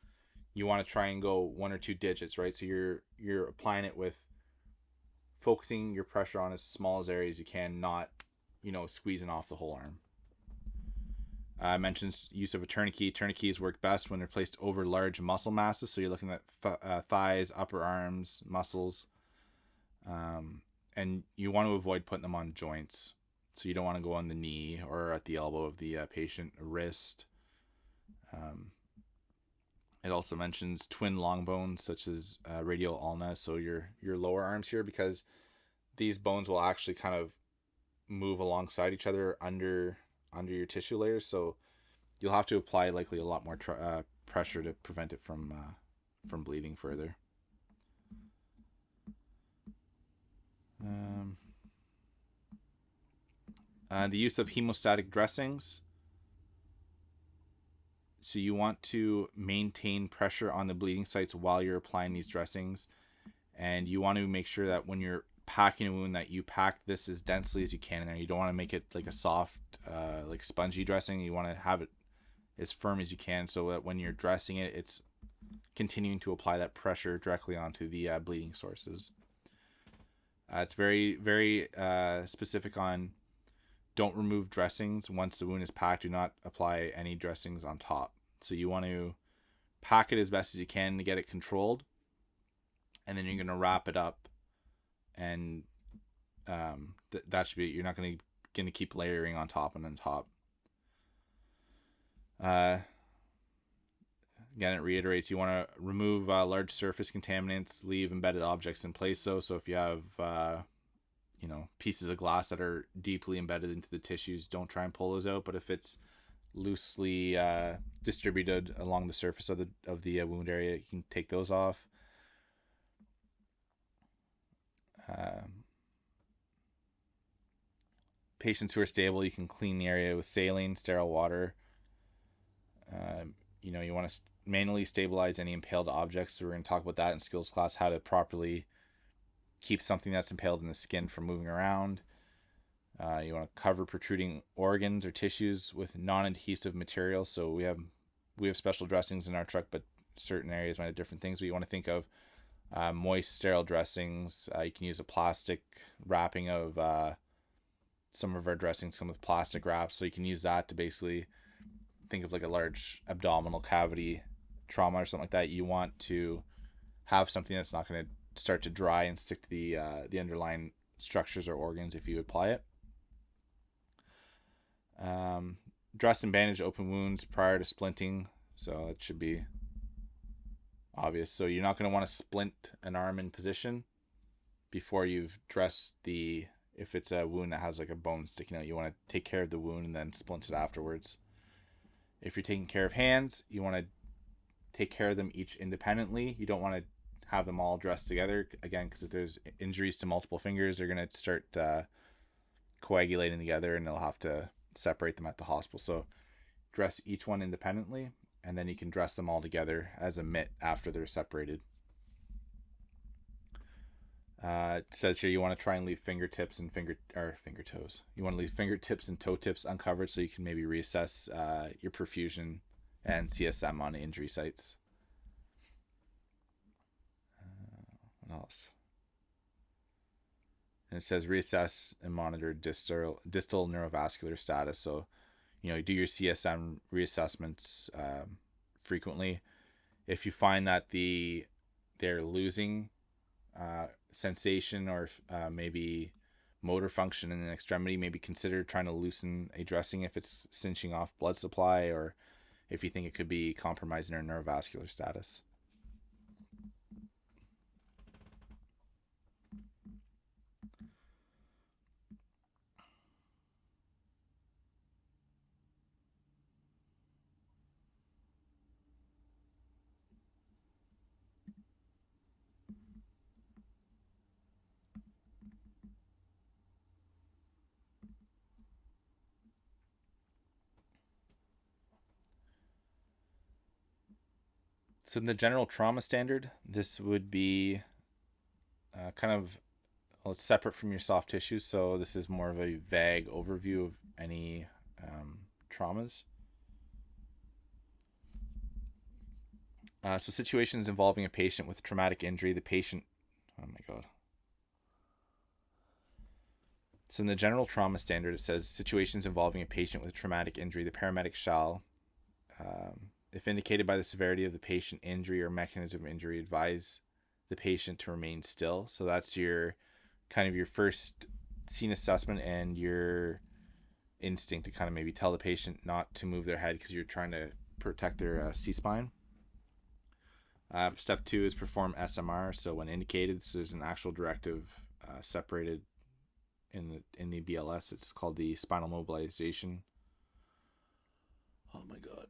you want to try and go 1 or 2 digits, right? So you're applying it with focusing your pressure on as small as areas you can, not squeezing off the whole arm. I mentioned use of a tourniquet. Tourniquets work best when they're placed over large muscle masses. So you're looking at thighs, upper arms, muscles. And you want to avoid putting them on joints. So you don't want to go on the knee or at the elbow of the patient, wrist. It also mentions twin long bones such as radial ulna, so your lower arms here, because these bones will actually kind of move alongside each other under your tissue layers. So you'll have to apply likely a lot more pressure to prevent it from bleeding further. The use of hemostatic dressings. So you want to maintain pressure on the bleeding sites while you're applying these dressings, and you want to make sure that when you're packing a wound that you pack this as densely as you can in there. You don't want to make it like a soft, like spongy dressing. You want to have it as firm as you can, so that when you're dressing it, it's continuing to apply that pressure directly onto the bleeding sources. It's very, very specific on don't remove dressings once the wound is packed. Do not apply any dressings on top. So you want to pack it as best as you can to get it controlled, and then you're going to wrap it up, and that should be it. You're not going to keep layering on top and on top. Again, it reiterates you want to remove large surface contaminants, leave embedded objects in place. So if you have pieces of glass that are deeply embedded into the tissues, don't try and pull those out. But if it's loosely distributed along the surface of the wound area, you can take those off. Patients who are stable, you can clean the area with saline, sterile water. You want to manually stabilize any impaled objects. So we're going to talk about that in skills class, how to properly keep something that's impaled in the skin from moving around. You want to cover protruding organs or tissues with non-adhesive material. So we have special dressings in our truck, but certain areas might have different things. But you want to think of moist, sterile dressings. You can use a plastic wrapping of some of our dressings come with plastic wraps, so you can use that to basically think of like a large abdominal cavity trauma or something like that. You want to have something that's not going to start to dry and stick to the underlying structures or organs if you apply it. Dress and bandage open wounds prior to splinting, so it should be obvious. So you're not going to want to splint an arm in position before you've dressed if it's a wound that has like a bone sticking out. You want to take care of the wound and then splint it afterwards. If you're taking care of hands, you want to take care of them each independently. You don't want to have them all dressed together, again, because if there's injuries to multiple fingers, they're going to start coagulating together and they'll have to separate them at the hospital. So dress each one independently, and then you can dress them all together as a mitt after they're separated. It says here you want to try and leave fingertips and finger toes. You want to leave fingertips and toe tips uncovered so you can maybe reassess your perfusion and CSM on injury sites. What else? And it says reassess and monitor distal neurovascular status. So, do your CSM reassessments frequently. If you find that they're losing sensation or maybe motor function in an extremity, maybe consider trying to loosen a dressing if it's cinching off blood supply, or if you think it could be compromising their neurovascular status. So in the general trauma standard, this would be it's separate from your soft tissue. So this is more of a vague overview of any traumas. So situations involving a patient with traumatic injury, oh my God. So in the general trauma standard, it says situations involving a patient with traumatic injury, the paramedic shall, if indicated by the severity of the patient injury or mechanism of injury, advise the patient to remain still. So that's your first scene assessment and your instinct to kind of maybe tell the patient not to move their head because you're trying to protect their C-spine. Step 2 is perform SMR. So when indicated, so there's an actual directive separated in the BLS. It's called the spinal mobilization. Oh my god.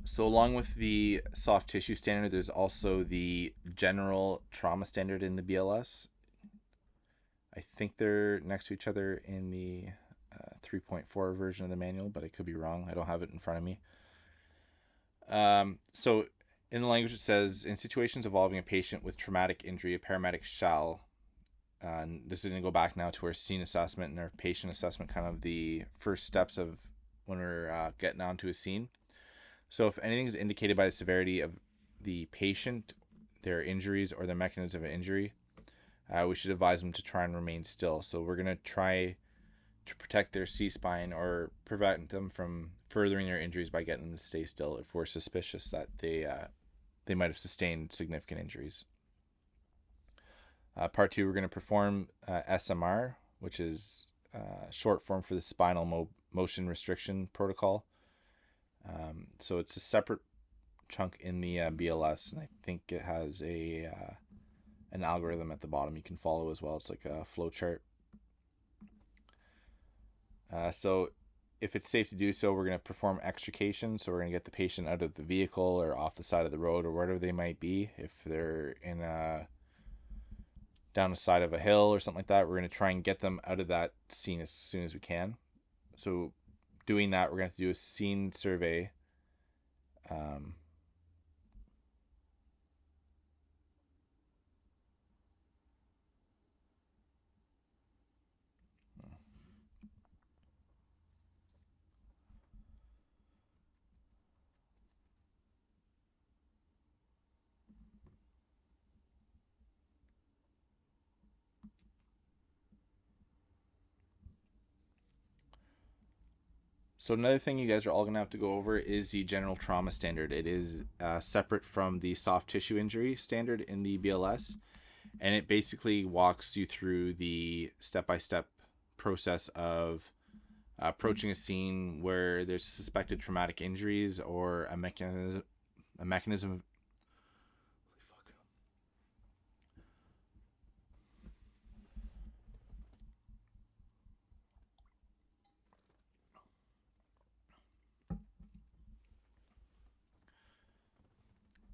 So along with the soft tissue standard, there's also the general trauma standard in the BLS. I think they're next to each other in the 3.4 version of the manual, but I could be wrong. I don't have it in front of me. So in the language it says, in situations involving a patient with traumatic injury, a paramedic shall, and this is going to go back now to our scene assessment and our patient assessment, kind of the first steps of when we're getting onto a scene. So if anything is indicated by the severity of the patient, their injuries, or their mechanism of injury, we should advise them to try and remain still. So we're going to try to protect their C-spine or prevent them from furthering their injuries by getting them to stay still if we're suspicious that they might have sustained significant injuries. Part 2, we're going to perform SMR, which is short form for the spinal motion restriction protocol. So it's a separate chunk in the BLS, and I think it has an algorithm at the bottom you can follow as well. It's like a flow chart. So if it's safe to do so, we're going to perform extrication. So we're going to get the patient out of the vehicle or off the side of the road or wherever they might be. If they're in down the side of a hill or something like that, we're going to try and get them out of that scene as soon as we can. So doing that, we're going to have to do a scene survey. So another thing you guys are all going to have to go over is the general trauma standard. It is separate from the soft tissue injury standard in the BLS, and it basically walks you through the step-by-step process of approaching a scene where there's suspected traumatic injuries or a mechanism of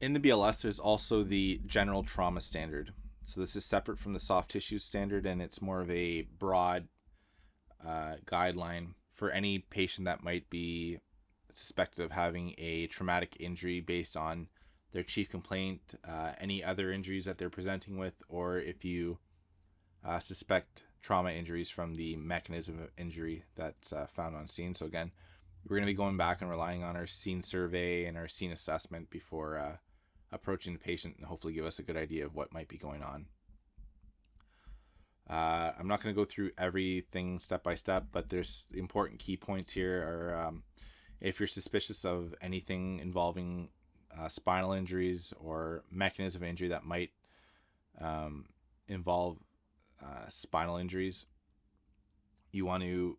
in the BLS. There's also the general trauma standard. So this is separate from the soft tissue standard, and it's more of a broad guideline for any patient that might be suspected of having a traumatic injury based on their chief complaint, any other injuries that they're presenting with, or if you suspect trauma injuries from the mechanism of injury that's found on scene. So again, we're going to be going back and relying on our scene survey and our scene assessment before approaching the patient and hopefully give us a good idea of what might be going on. I'm not going to go through everything step by step, but there's important key points here are if you're suspicious of anything involving spinal injuries or mechanism of injury that might involve spinal injuries, you want to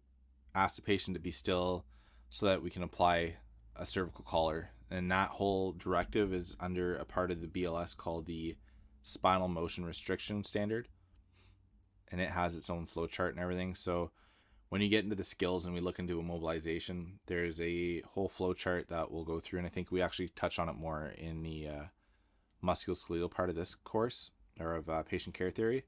ask the patient to be still so that we can apply a cervical collar. And that whole directive is under a part of the BLS called the spinal motion restriction standard, and it has its own flow chart and everything. So when you get into the skills and we look into immobilization, there's a whole flow chart that we'll go through, and I think we actually touch on it more in the musculoskeletal part of this course or of patient care theory.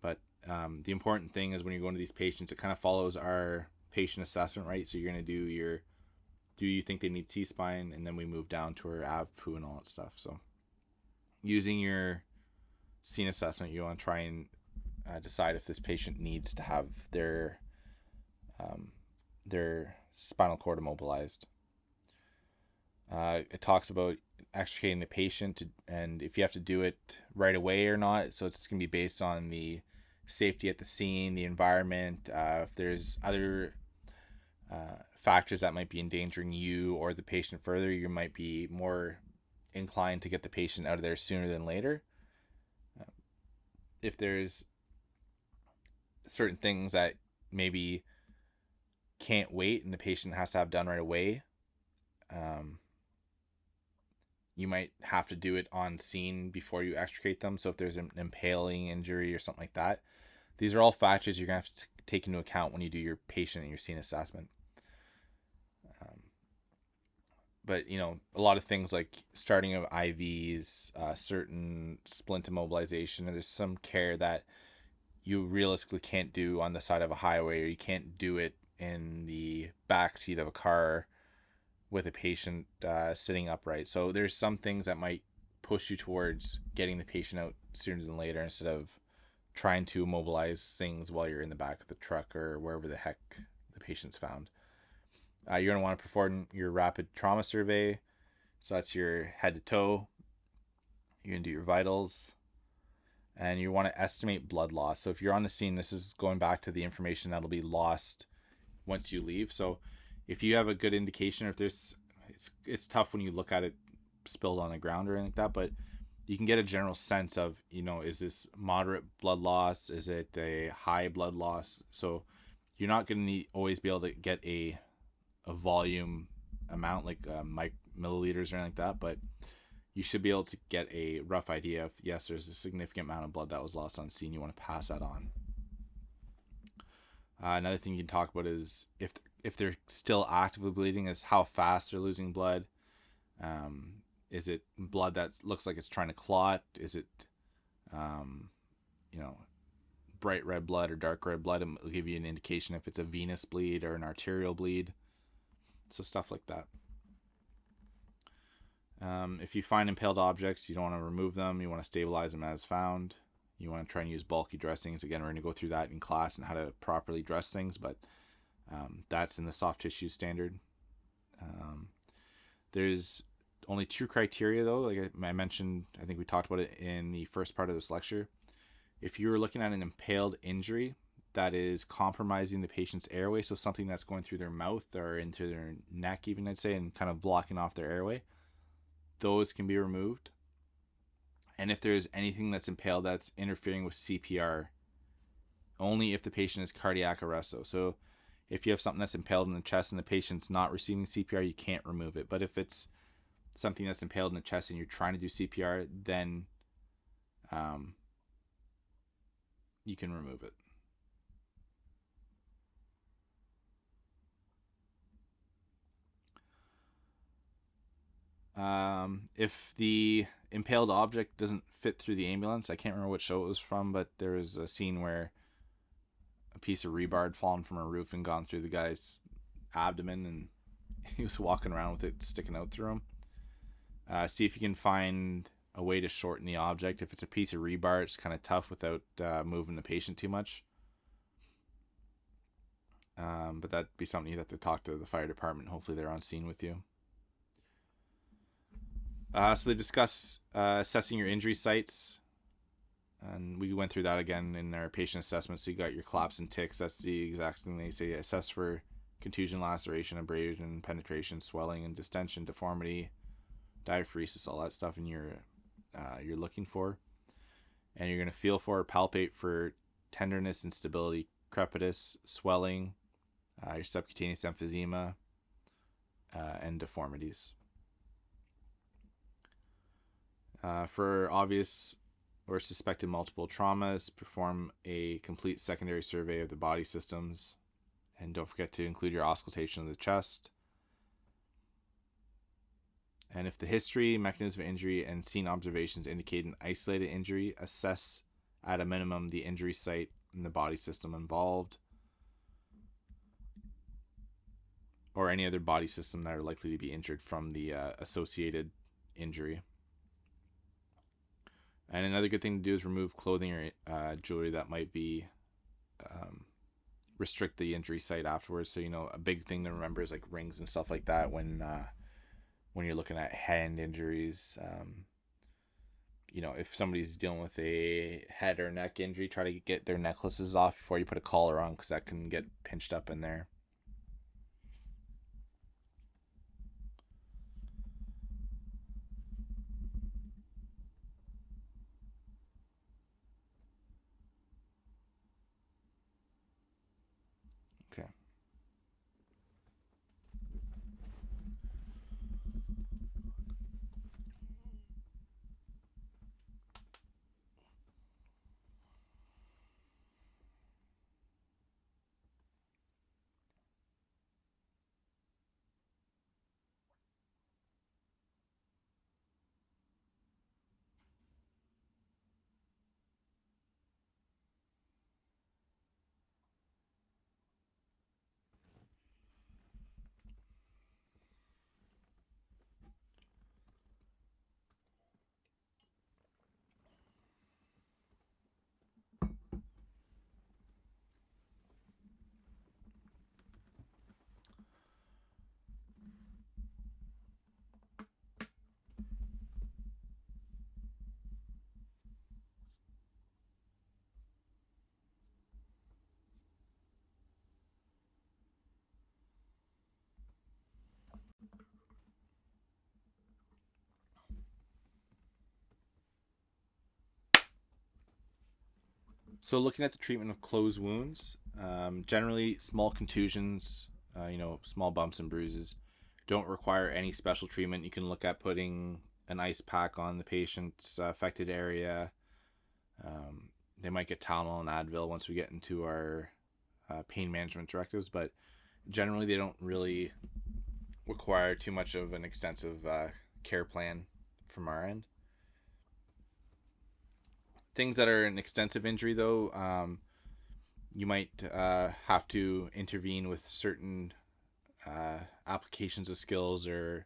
But the important thing is when you're going to these patients, it kind of follows our patient assessment, right? So you're going to do your, do you think they need C-spine? And then we move down to our AVPU and all that stuff. So using your scene assessment, you want to try and decide if this patient needs to have their their spinal cord immobilized. It talks about extricating the patient, and if you have to do it right away or not. So it's going to be based on the safety at the scene, the environment. If there's other factors that might be endangering you or the patient further, you might be more inclined to get the patient out of there sooner than later. If there's certain things that maybe can't wait and the patient has to have done right away, you might have to do it on scene before you extricate them. So if there's an impaling injury or something like that, these are all factors you're going to have to take into account when you do your patient and your scene assessment. But, a lot of things like starting of IVs, certain splint immobilization, and there's some care that you realistically can't do on the side of a highway, or you can't do it in the back seat of a car with a patient sitting upright. So there's some things that might push you towards getting the patient out sooner than later instead of trying to immobilize things while you're in the back of the truck or wherever the heck the patient's found. You're going to want to perform your rapid trauma survey. So that's your head to toe. You're going to do your vitals. And you want to estimate blood loss. So if you're on the scene, this is going back to the information that'll be lost once you leave. So if you have a good indication, if there's, it's tough when you look at it spilled on the ground or anything like that, but you can get a general sense of, is this moderate blood loss? Is it a high blood loss? So you're not going to always be able to get a volume amount like milliliters or anything like that, but you should be able to get a rough idea of, yes, there's a significant amount of blood that was lost on scene. You want to pass that on. Another thing you can talk about is if they're still actively bleeding, is how fast they're losing blood. Is it blood that looks like it's trying to clot? Is it, bright red blood or dark red blood? It'll give you an indication if it's a venous bleed or an arterial bleed. So stuff like that. If you find impaled objects, you don't want to remove them. You want to stabilize them as found. You want to try and use bulky dressings. Again, we're going to go through that in class and how to properly dress things, but that's in the soft tissue standard. There's only 2 criteria, though. Like I mentioned, I think we talked about it in the first part of this lecture. If you were looking at an impaled injury that is compromising the patient's airway, so something that's going through their mouth or into their neck even, I'd say, and kind of blocking off their airway, those can be removed. And if there's anything that's impaled that's interfering with CPR, only if the patient is cardiac arrest. So if you have something that's impaled in the chest and the patient's not receiving CPR, you can't remove it. But if it's something that's impaled in the chest and you're trying to do CPR, then you can remove it. If the impaled object doesn't fit through the ambulance, I can't remember what show it was from, but there was a scene where a piece of rebar had fallen from a roof and gone through the guy's abdomen, and he was walking around with it sticking out through him. See if you can find a way to shorten the object. If it's a piece of rebar, it's kind of tough without moving the patient too much. But that'd be something you'd have to talk to the fire department. Hopefully they're on scene with you. So they discuss assessing your injury sites, and we went through that again in our patient assessment. So you got your claps and ticks. That's the exact thing they say. Assess for contusion, laceration, abrasion, penetration, swelling, and distension, deformity, diaphoresis, all that stuff, and you're looking for. And you're going to feel for, palpate for tenderness, instability, crepitus, swelling, your subcutaneous emphysema, and deformities. For obvious or suspected multiple traumas, perform a complete secondary survey of the body systems, and don't forget to include your auscultation of the chest. And if the history, mechanism of injury, and scene observations indicate an isolated injury, assess at a minimum the injury site and the body system involved, or any other body system that are likely to be injured from the associated injury. And another good thing to do is remove clothing or jewelry that might be restrict the injury site afterwards. So, a big thing to remember is like rings and stuff like that when you're looking at hand injuries. If somebody's dealing with a head or neck injury, try to get their necklaces off before you put a collar on, because that can get pinched up in there. Okay. So looking at the treatment of closed wounds, generally small contusions, small bumps and bruises, don't require any special treatment. You can look at putting an ice pack on the patient's affected area. They might get Tylenol and Advil once we get into our pain management directives, but generally they don't really require too much of an extensive care plan from our end. Things that are an extensive injury, though, you might have to intervene with certain applications of skills or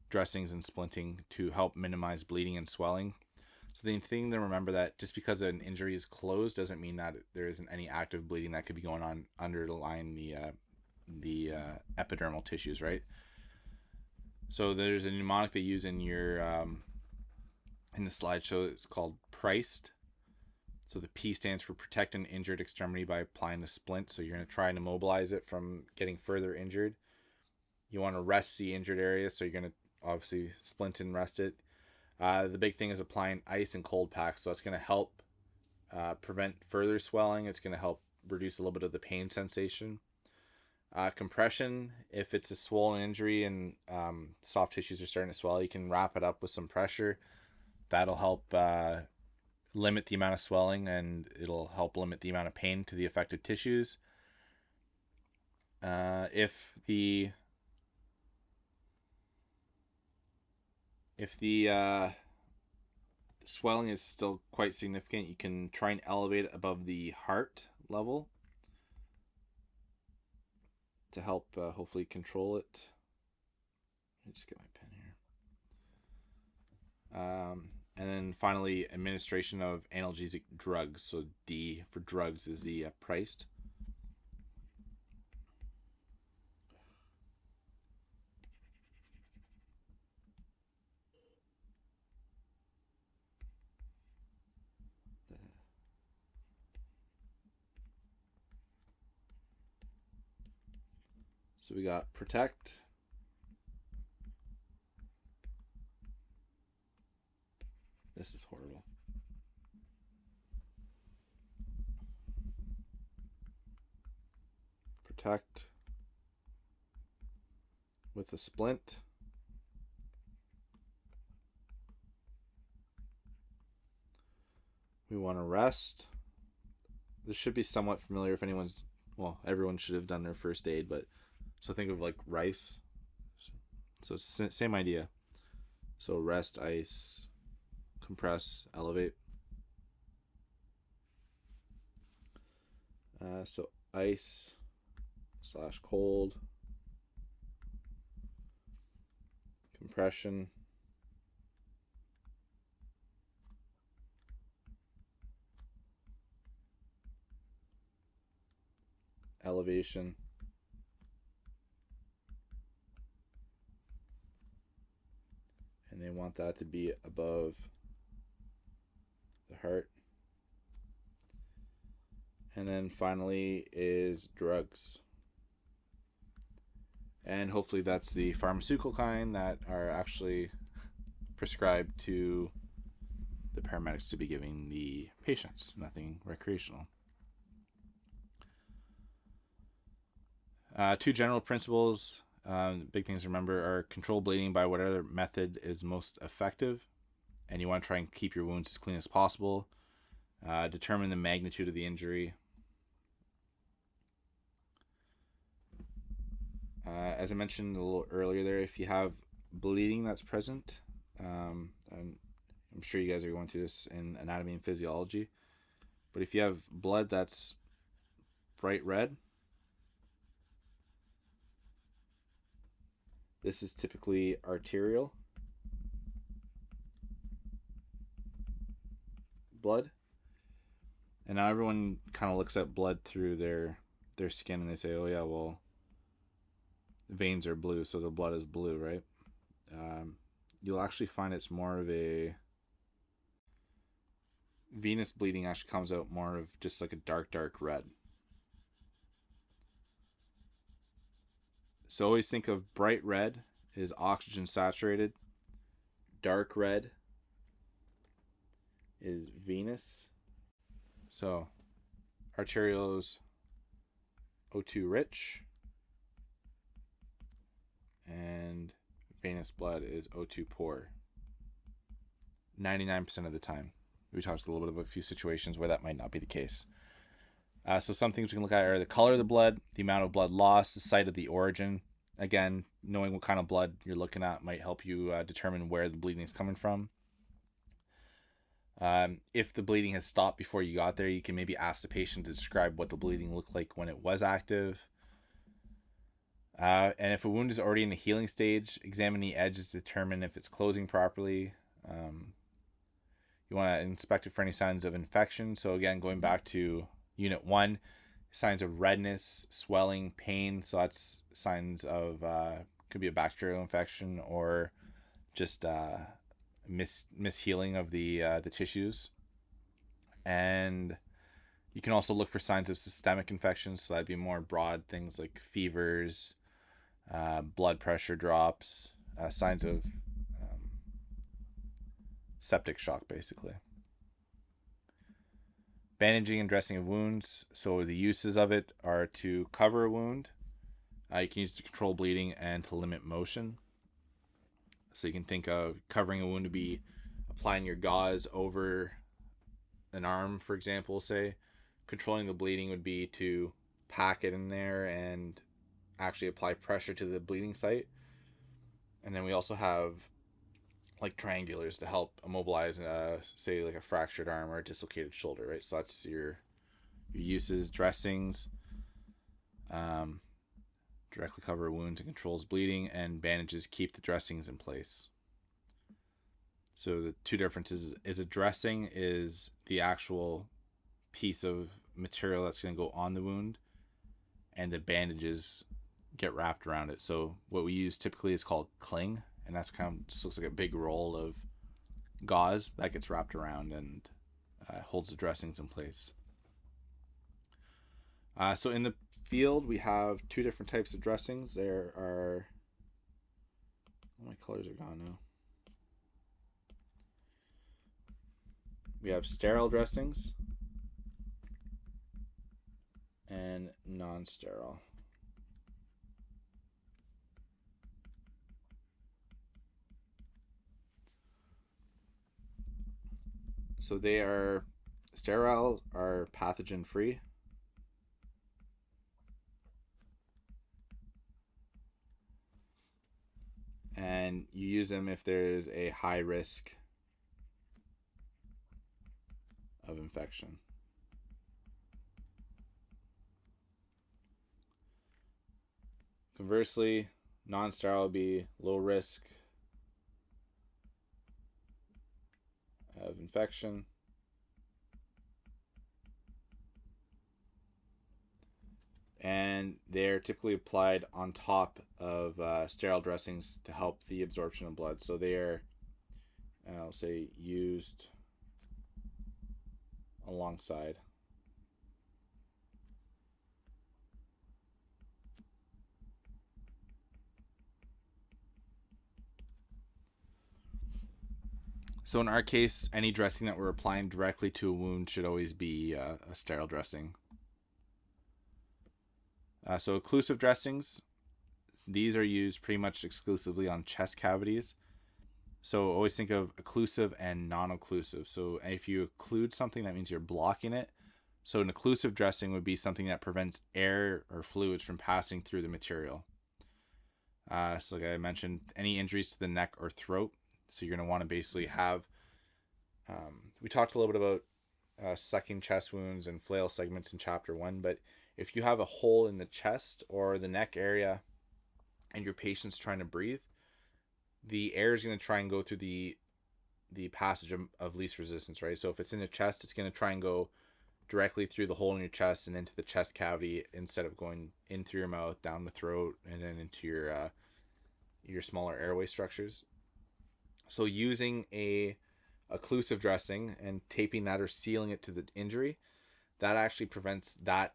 dressings and splinting to help minimize bleeding and swelling. So the thing to remember that just because an injury is closed doesn't mean that there isn't any active bleeding that could be going on underlying the epidermal tissues, right? So there's a mnemonic they use in your in the slideshow. It's called PRICED. So the P stands for protect an injured extremity by applying a splint. So you're going to try and immobilize it from getting further injured. You want to rest the injured area, so you're going to obviously splint and rest it. The big thing is applying ice and cold packs. So it's going to help prevent further swelling. It's going to help reduce a little bit of the pain sensation. Compression, if it's a swollen injury and soft tissues are starting to swell, you can wrap it up with some pressure. That'll help limit the amount of swelling, and it'll help limit the amount of pain to the affected tissues. If the swelling is still quite significant, you can try and elevate it above the heart level to help hopefully control it. Let me just get my pen here. And then finally, administration of analgesic drugs. So D for drugs is the PRICED. So we got protect, this is horrible, protect with a splint, we want to rest. This should be somewhat familiar if anyone's, well, everyone should have done their first aid, but so think of like rice. So same idea. So rest, ice, compress, elevate. So ice / cold, compression, elevation. And they want that to be above the heart. And then finally is drugs. And hopefully that's the pharmaceutical kind that are actually prescribed to the paramedics to be giving the patients, nothing recreational. Two general principles, big things to remember, are control bleeding by whatever method is most effective, and you want to try and keep your wounds as clean as possible. Determine the magnitude of the injury. As I mentioned a little earlier there, if you have bleeding that's present, and I'm sure you guys are going through this in anatomy and physiology, but if you have blood that's bright red, this is typically arterial blood. And now everyone kind of looks at blood through their skin and they say, oh yeah, well, veins are blue, so the blood is blue, right? You'll actually find it's more of a venous bleeding actually comes out more of just like a dark red. So always think of bright red is oxygen saturated, dark red is venous. So arterial is O2 rich, and venous blood is O2 poor. 99% of the time. We talked a little bit about a few situations where that might not be the case. So some things we can look at are the color of the blood, the amount of blood lost, the site of the origin. Again, knowing what kind of blood you're looking at might help you determine where the bleeding is coming from. If the bleeding has stopped before you got there, you can maybe ask the patient to describe what the bleeding looked like when it was active. And if a wound is already in the healing stage, examine the edges to determine if it's closing properly. You want to inspect it for any signs of infection. So again, going back to Unit 1, signs of redness, swelling, pain. So that's signs of, could be a bacterial infection or just mishealing of the tissues. And you can also look for signs of systemic infections. So that'd be more broad things like fevers, blood pressure drops, signs of septic shock, basically. Bandaging and dressing of wounds. So the uses of it are to cover a wound. You can use it to control bleeding and to limit motion. So you can think of covering a wound to be applying your gauze over an arm, for example, say. Controlling the bleeding would be to pack it in there and actually apply pressure to the bleeding site. And then we also have like triangulars to help immobilize, say, like a fractured arm or a dislocated shoulder, right? So that's your uses. Dressings, directly cover wounds and controls bleeding, and bandages keep the dressings in place. So the two differences is a dressing is the actual piece of material that's going to go on the wound, and the bandages get wrapped around it. So what we use typically is called cling, and that's kind of just looks like a big roll of gauze that gets wrapped around and holds the dressings in place. So in the field, we have two different types of dressings. There are, oh, my colors are gone now. We have sterile dressings and non-sterile. So they are sterile, are pathogen free. And you use them if there's a high risk of infection. Conversely, non-sterile would be low risk of infection. And They're typically applied on top of sterile dressings to help the absorption of blood. So they are, I'll say, used alongside. So in our case, any dressing that we're applying directly to a wound should always be a sterile dressing. So occlusive dressings, these are used pretty much exclusively on chest cavities. So always think of occlusive and non-occlusive. So if you occlude something, that means you're blocking it. So an occlusive dressing would be something that prevents air or fluids from passing through the material. So like I mentioned, any injuries to the neck or throat. So you're going to want to basically have, we talked a little bit about sucking chest wounds and flail segments in chapter 1, but if you have a hole in the chest or the neck area and your patient's trying to breathe, the air is going to try and go through the passage of least resistance, right? So if it's in the chest, it's going to try and go directly through the hole in your chest and into the chest cavity instead of going in through your mouth, down the throat, and then into your smaller airway structures. So using a occlusive dressing and taping that or sealing it to the injury, that actually prevents that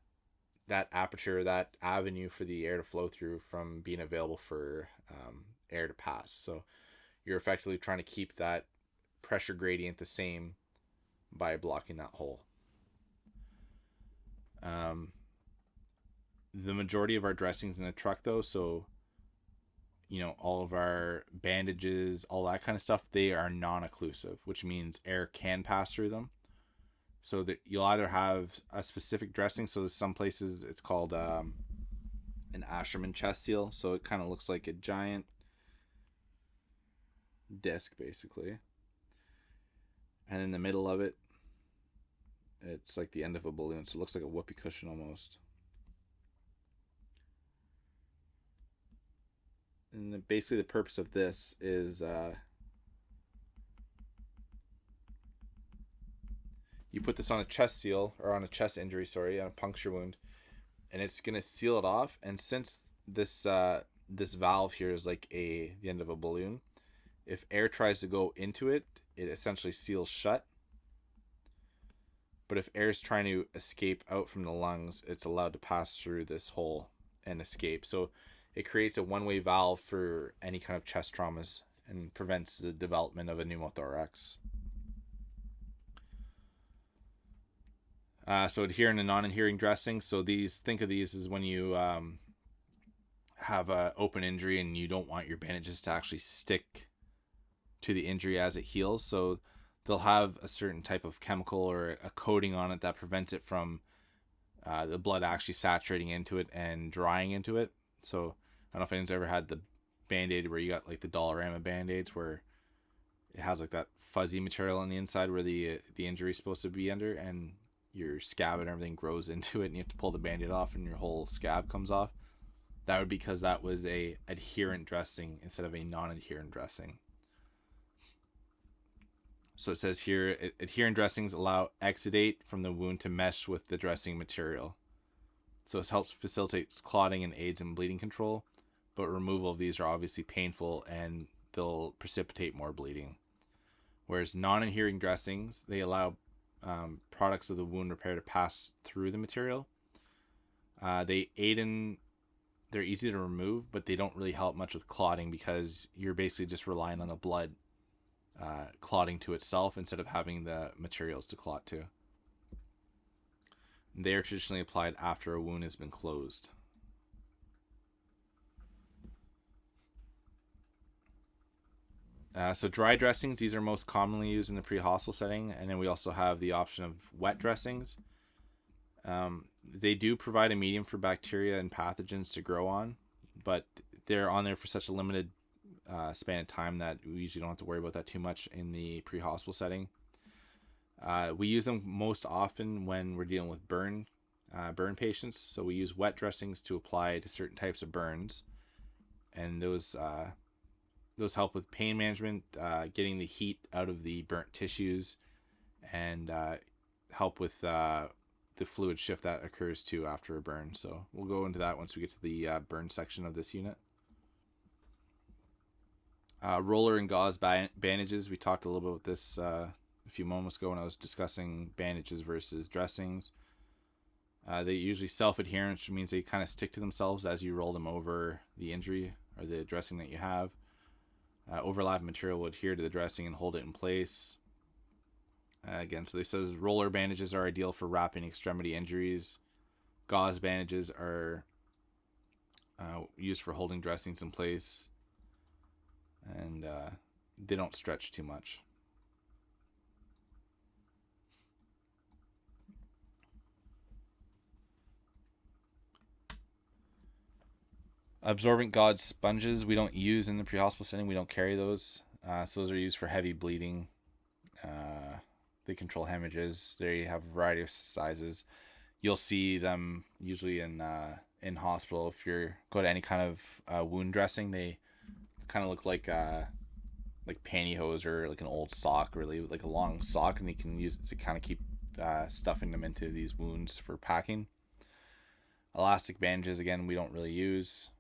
aperture, that avenue for the air to flow through from being available for air to pass. So you're effectively trying to keep that pressure gradient the same by blocking that hole. The majority of our dressings in a truck, though, so all of our bandages, all that kind of stuff, they are non-occlusive, which means air can pass through them. So that you'll either have a specific dressing. So some places it's called an Asherman chest seal. So it kind of looks like a giant disc, basically. And in the middle of it, it's like the end of a balloon. So it looks like a whoopee cushion almost. And basically the purpose of this is you put this on a chest seal, or on a chest injury, on a puncture wound, and it's going to seal it off. And since this valve here is like the end of a balloon, if air tries to go into it, it essentially seals shut. But if air is trying to escape out from the lungs, it's allowed to pass through this hole and escape. So it creates a one-way valve for any kind of chest traumas and prevents the development of a pneumothorax. So adherent and non-adhering dressing. So think of these as when you have an open injury and you don't want your bandages to actually stick to the injury as it heals. So they'll have a certain type of chemical or a coating on it that prevents it from the blood actually saturating into it and drying into it. So I don't know if anyone's ever had the Band-Aid where you got like the Dollarama Band-Aids where it has like that fuzzy material on the inside where the injury is supposed to be under, and your scab and everything grows into it and you have to pull the Band-Aid off and your whole scab comes off. That would be because that was a adherent dressing instead of a non-adherent dressing. So it says here, adherent dressings allow exudate from the wound to mesh with the dressing material. So this helps facilitate clotting and aids in bleeding control, but removal of these are obviously painful and they'll precipitate more bleeding. Whereas non-adhering dressings, they allow products of the wound repair to pass through the material. They're easy to remove, but they don't really help much with clotting because you're basically just relying on the blood clotting to itself instead of having the materials to clot to. They are traditionally applied after a wound has been closed. So dry dressings, these are most commonly used in the pre-hospital setting, and then we also have the option of wet dressings. They do provide a medium for bacteria and pathogens to grow on, but they're on there for such a limited span of time that we usually don't have to worry about that too much in the pre-hospital setting. We use them most often when we're dealing with burn patients. So we use wet dressings to apply to certain types of burns, and those help with pain management, getting the heat out of the burnt tissues, and help with the the fluid shift that occurs too after a burn. So we'll go into that once we get to the burn section of this unit. Roller and gauze bandages. We talked a little bit about this a few moments ago when I was discussing bandages versus dressings. They usually self-adherent, which means they kind of stick to themselves as you roll them over the injury or the dressing that you have. Overlapping material will adhere to the dressing and hold it in place. Again, so this says roller bandages are ideal for wrapping extremity injuries. Gauze bandages are used for holding dressings in place, and they don't stretch too much. Absorbent gauze sponges we don't use in the pre-hospital setting. We don't carry those. So those are used for heavy bleeding. They control hemorrhages. They have a variety of sizes. You'll see them usually in hospital. If you go to any kind of wound dressing, they kind of look like pantyhose or like an old sock, really, like a long sock, and you can use it to kind of keep stuffing them into these wounds for packing. Elastic bandages, again, we don't really use.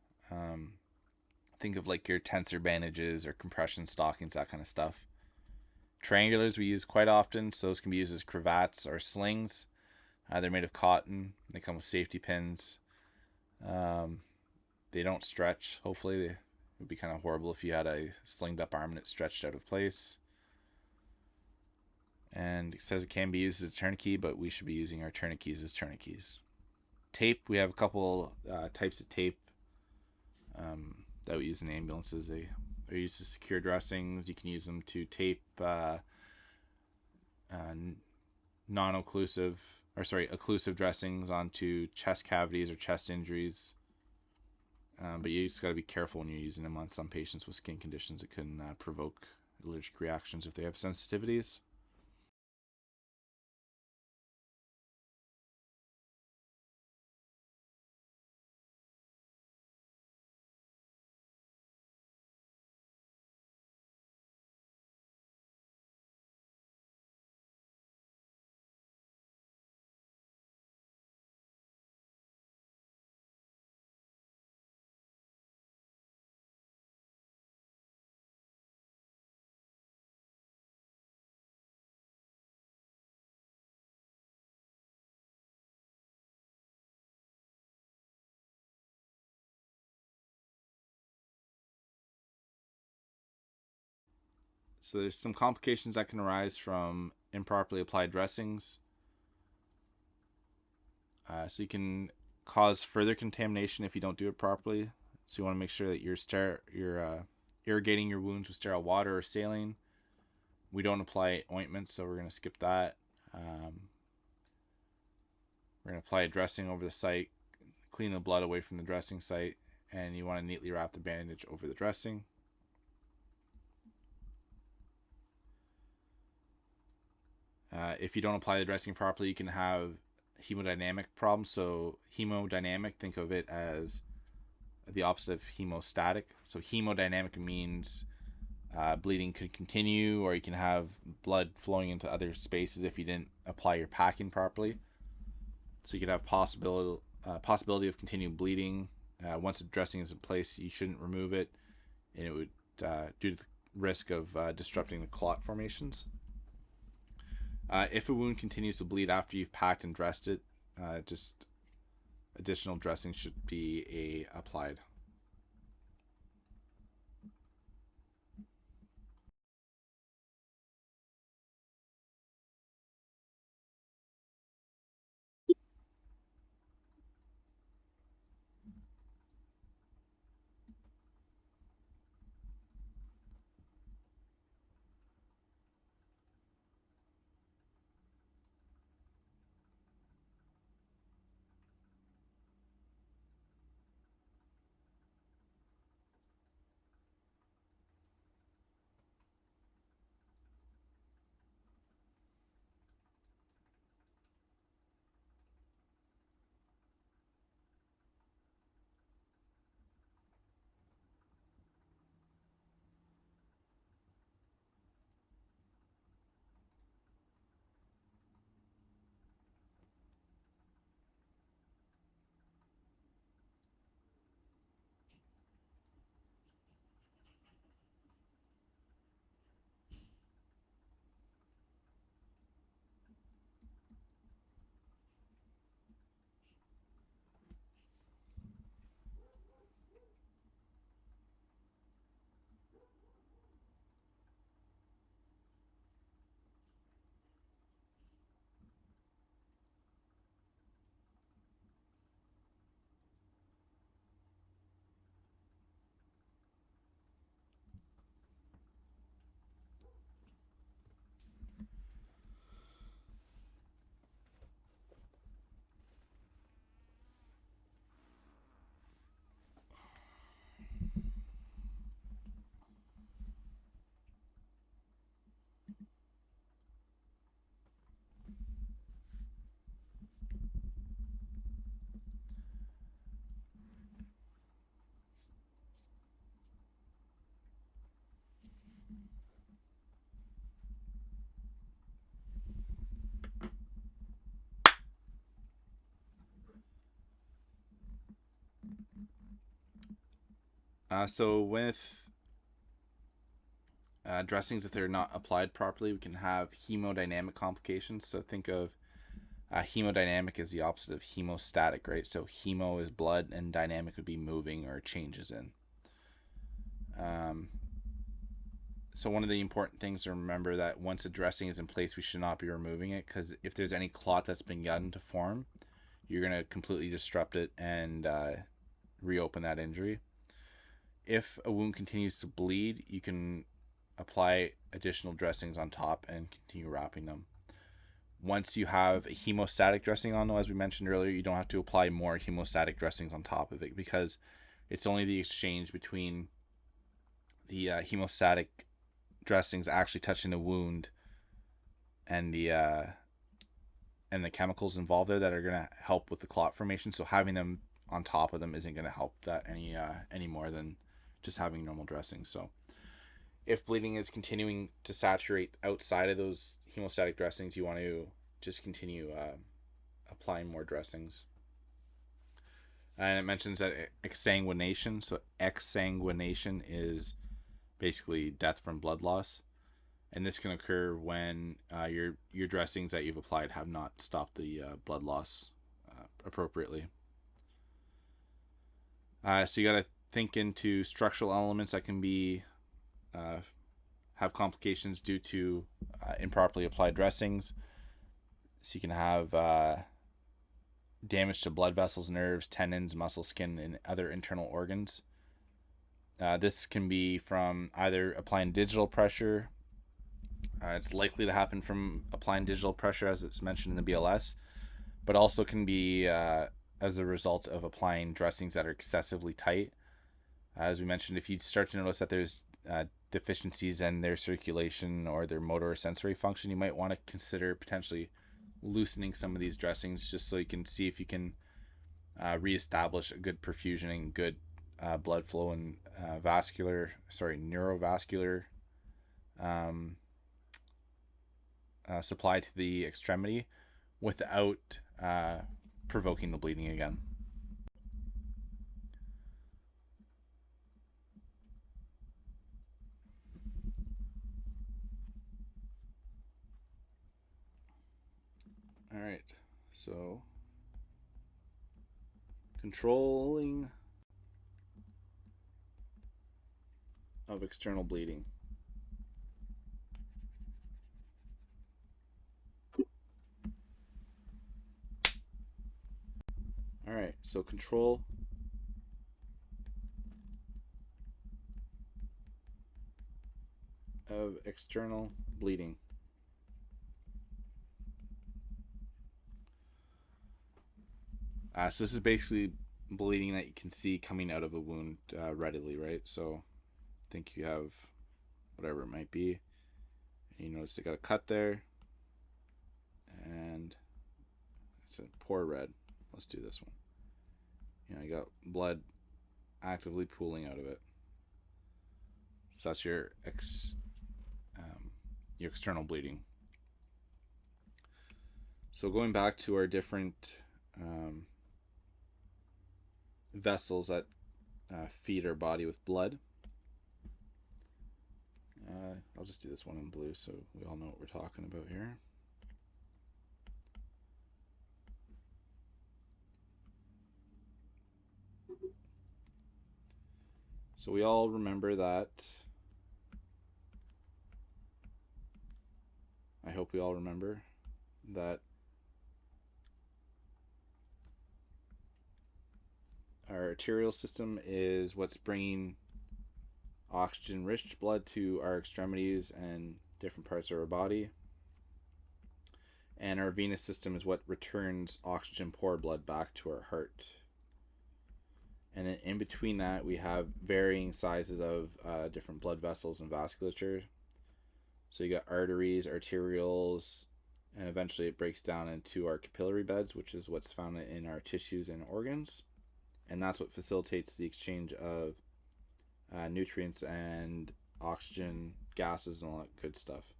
Think of like your tensor bandages or compression stockings, that kind of stuff. Triangulars we use quite often, so those can be used as cravats or slings. They're made of cotton. They come with safety pins. They don't stretch. Hopefully, it would be kind of horrible if you had a slinged up arm and it stretched out of place. And it says it can be used as a tourniquet, but we should be using our tourniquets as tourniquets. Tape, we have a couple types of tape that we use in ambulances. They are used to secure dressings. You can use them to tape occlusive dressings onto chest cavities or chest injuries. But you just got to be careful when you're using them on some patients with skin conditions. It can provoke allergic reactions if they have sensitivities. So there's some complications that can arise from improperly applied dressings. So you can cause further contamination if you don't do it properly. So you want to make sure that you're irrigating your wounds with sterile water or saline. We don't apply ointments, so we're going to skip that. We're going to apply a dressing over the site, clean the blood away from the dressing site, and you want to neatly wrap the bandage over the dressing. If you don't apply the dressing properly, you can have hemodynamic problems. So hemodynamic, think of it as the opposite of hemostatic. So hemodynamic means bleeding could continue, or you can have blood flowing into other spaces if you didn't apply your packing properly. So you could have possibility of continued bleeding. Once the dressing is in place, you shouldn't remove it, and it would due to the risk of disrupting the clot formations. If a wound continues to bleed after you've packed and dressed it, just additional dressing should be applied. So with dressings, if they're not applied properly, we can have hemodynamic complications. So think of hemodynamic is the opposite of hemostatic, right? So hemo is blood, and dynamic would be moving or changes in. So one of the important things to remember that once a dressing is in place, we should not be removing it, because if there's any clot that's begun to form, you're going to completely disrupt it and reopen that injury. If a wound continues to bleed, you can apply additional dressings on top and continue wrapping them. Once you have a hemostatic dressing on, as we mentioned earlier, you don't have to apply more hemostatic dressings on top of it, because it's only the exchange between the hemostatic dressings actually touching the wound and the chemicals involved there that are going to help with the clot formation. So having them on top of them isn't going to help that any more than just having normal dressings. So if bleeding is continuing to saturate outside of those hemostatic dressings, you want to just continue applying more dressings. And it mentions that exsanguination. So exsanguination is basically death from blood loss, and this can occur when your dressings that you've applied have not stopped the blood loss appropriately. So you got to think into structural elements that can be have complications due to improperly applied dressings. So you can have damage to blood vessels, nerves, tendons, muscle, skin, and other internal organs. This can be from either applying digital pressure. It's likely to happen from applying digital pressure, as it's mentioned in the BLS, but also can be as a result of applying dressings that are excessively tight. As we mentioned, if you start to notice that there's deficiencies in their circulation or their motor or sensory function, you might want to consider potentially loosening some of these dressings, just so you can see if you can reestablish a good perfusion and good blood flow and neurovascular supply to the extremity without provoking the bleeding again. All right, so controlling of external bleeding. All right, so control of external bleeding. So this is basically bleeding that you can see coming out of a wound readily, right? So think you have whatever it might be, and you notice they got a cut there, and it's a poor red. Let's do this one. You got blood actively pooling out of it. So that's your external bleeding. So going back to our different vessels that feed our body with blood. I'll just do this one in blue so we all know what we're talking about here. So we all remember that. I hope we all remember that our arterial system is what's bringing oxygen-rich blood to our extremities and different parts of our body. And our venous system is what returns oxygen-poor blood back to our heart. And then in between that, we have varying sizes of different blood vessels and vasculature. So you got arteries, arterioles, and eventually it breaks down into our capillary beds, which is what's found in our tissues and organs. And that's what facilitates the exchange of nutrients and oxygen, gases, and all that good stuff.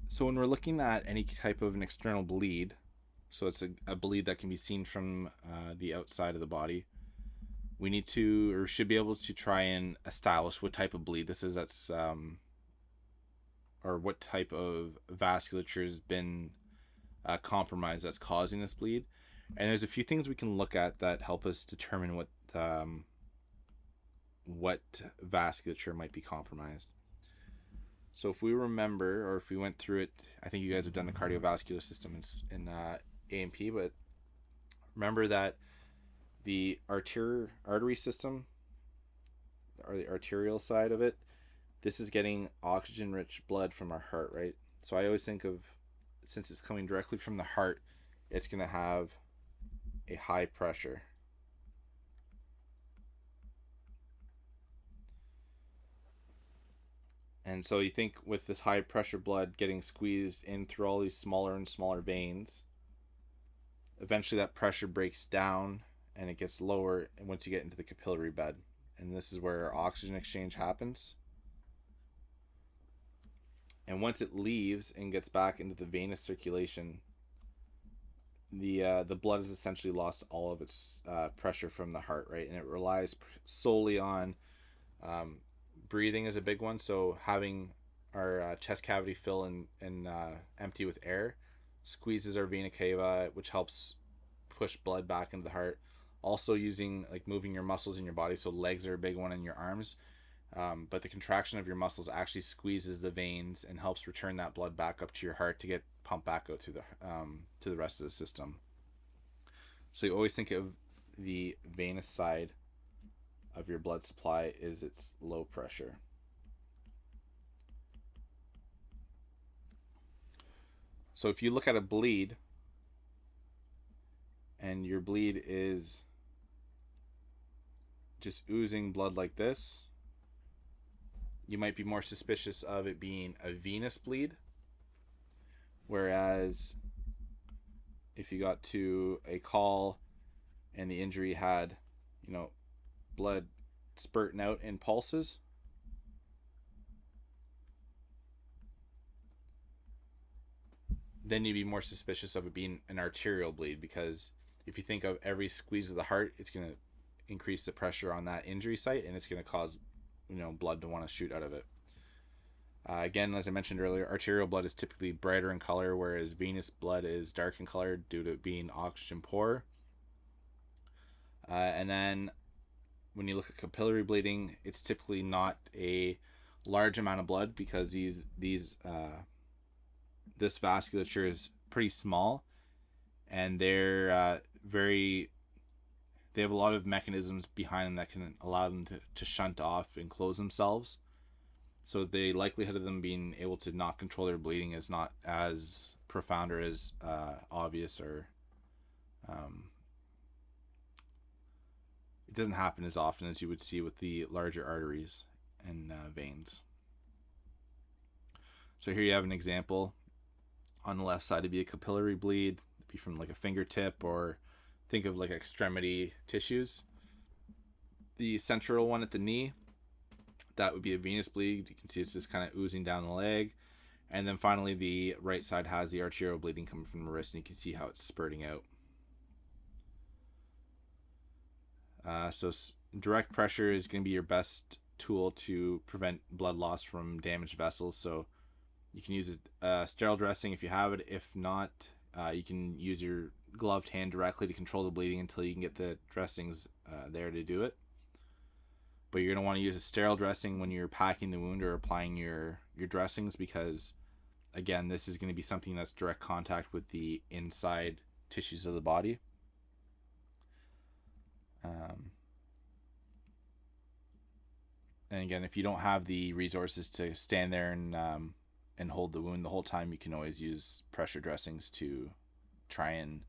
So when we're looking at any type of an external bleed, so it's a bleed that can be seen from the outside of the body, we need to, or should be able to, try and establish what type of bleed this is that's or what type of vasculature has been compromised that's causing this bleed. And there's a few things we can look at that help us determine what vasculature might be compromised. So if we remember, or if we went through it, I think you guys have done the cardiovascular system in A&P, but remember that the artery system, or the arterial side of it, this is getting oxygen-rich blood from our heart, right? So I always think of, since it's coming directly from the heart, it's going to have a high pressure. And so you think with this high pressure blood getting squeezed in through all these smaller and smaller veins, eventually that pressure breaks down and it gets lower, and once you get into the capillary bed, and this is where oxygen exchange happens. And once it leaves and gets back into the venous circulation, the blood has essentially lost all of its pressure from the heart, right? And it relies solely on breathing is a big one. So having our chest cavity fill and empty with air squeezes our vena cava, which helps push blood back into the heart. Also using, like, moving your muscles in your body. So legs are a big one, in your arms. But the contraction of your muscles actually squeezes the veins and helps return that blood back up to your heart to get pumped back out through to the rest of the system. So you always think of the venous side of your blood supply is its low pressure. So if you look at a bleed, and your bleed is just oozing blood like this, you might be more suspicious of it being a venous bleed. Whereas if you got to a call and the injury had, blood spurting out in pulses, then you'd be more suspicious of it being an arterial bleed, because if you think of every squeeze of the heart, it's going to increase the pressure on that injury site, and it's going to cause blood to want to shoot out of it. Again, as I mentioned earlier, arterial blood is typically brighter in color, whereas venous blood is dark in color due to it being oxygen poor. And then when you look at capillary bleeding, it's typically not a large amount of blood, because this vasculature is pretty small, and they have a lot of mechanisms behind them that can allow them to shunt off and close themselves. So the likelihood of them being able to not control their bleeding is not as profound or as obvious, or it doesn't happen as often as you would see with the larger arteries and veins. So here you have an example. On the left side would be a capillary bleed, it'd be from like a fingertip, or think of like extremity tissues. The central one at the knee, that would be a venous bleed. You can see it's just kind of oozing down the leg. And then finally, the right side has the arterial bleeding coming from the wrist, and you can see how it's spurting out. So direct pressure is going to be your best tool to prevent blood loss from damaged vessels. So you can use a sterile dressing if you have it. If not, you can use your gloved hand directly to control the bleeding until you can get the dressings there to do it. But you're going to want to use a sterile dressing when you're packing the wound or applying your dressings, because, again, this is going to be something that's direct contact with the inside tissues of the body. And again, if you don't have the resources to stand there and hold the wound the whole time, you can always use pressure dressings to try and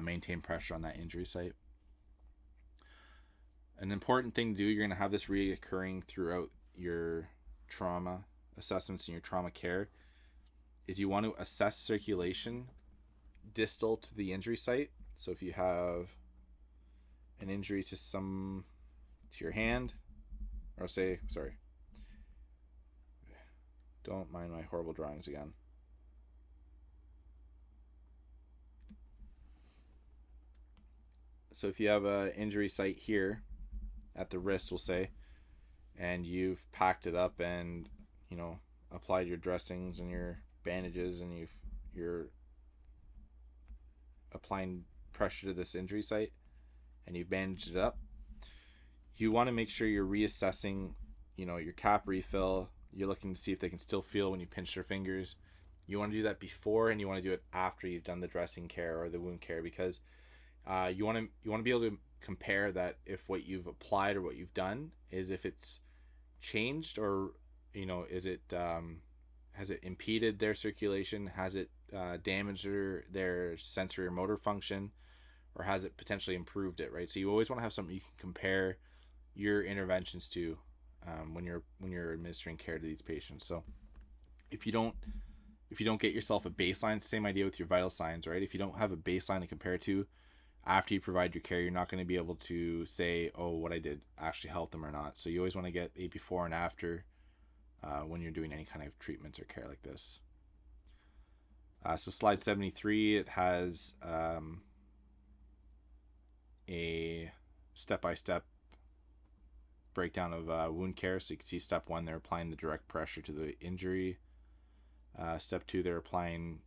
maintain pressure on that injury site. An important thing to do, you're going to have this reoccurring throughout your trauma assessments and your trauma care, is you want to assess circulation distal to the injury site. So if you have an injury to your hand, or don't mind my horrible drawings again. So if you have an injury site here, at the wrist, we'll say, and you've packed it up and, you know, applied your dressings and your bandages, and you're applying pressure to this injury site, and you've bandaged it up, you want to make sure you're reassessing, you know, your cap refill. You're looking to see if they can still feel when you pinch their fingers. You want to do that before, and you want to do it after you've done the dressing care or the wound care, because you want to be able to compare that if what you've applied or what you've done is if it's changed, or, you know, is it has it impeded their circulation, has it damaged their sensory or motor function, or has it potentially improved it, right? So you always want to have something you can compare your interventions to when you're administering care to these patients. So if you don't get yourself a baseline, same idea with your vital signs, right? If you don't have a baseline to compare to after you provide your care, you're not going to be able to say, oh, what I did actually helped them or not. So you always want to get a before and after when you're doing any kind of treatments or care like this. So slide 73, it has a step-by-step breakdown of wound care. So you can see step 1, they're applying the direct pressure to the injury. Step 2, they're applying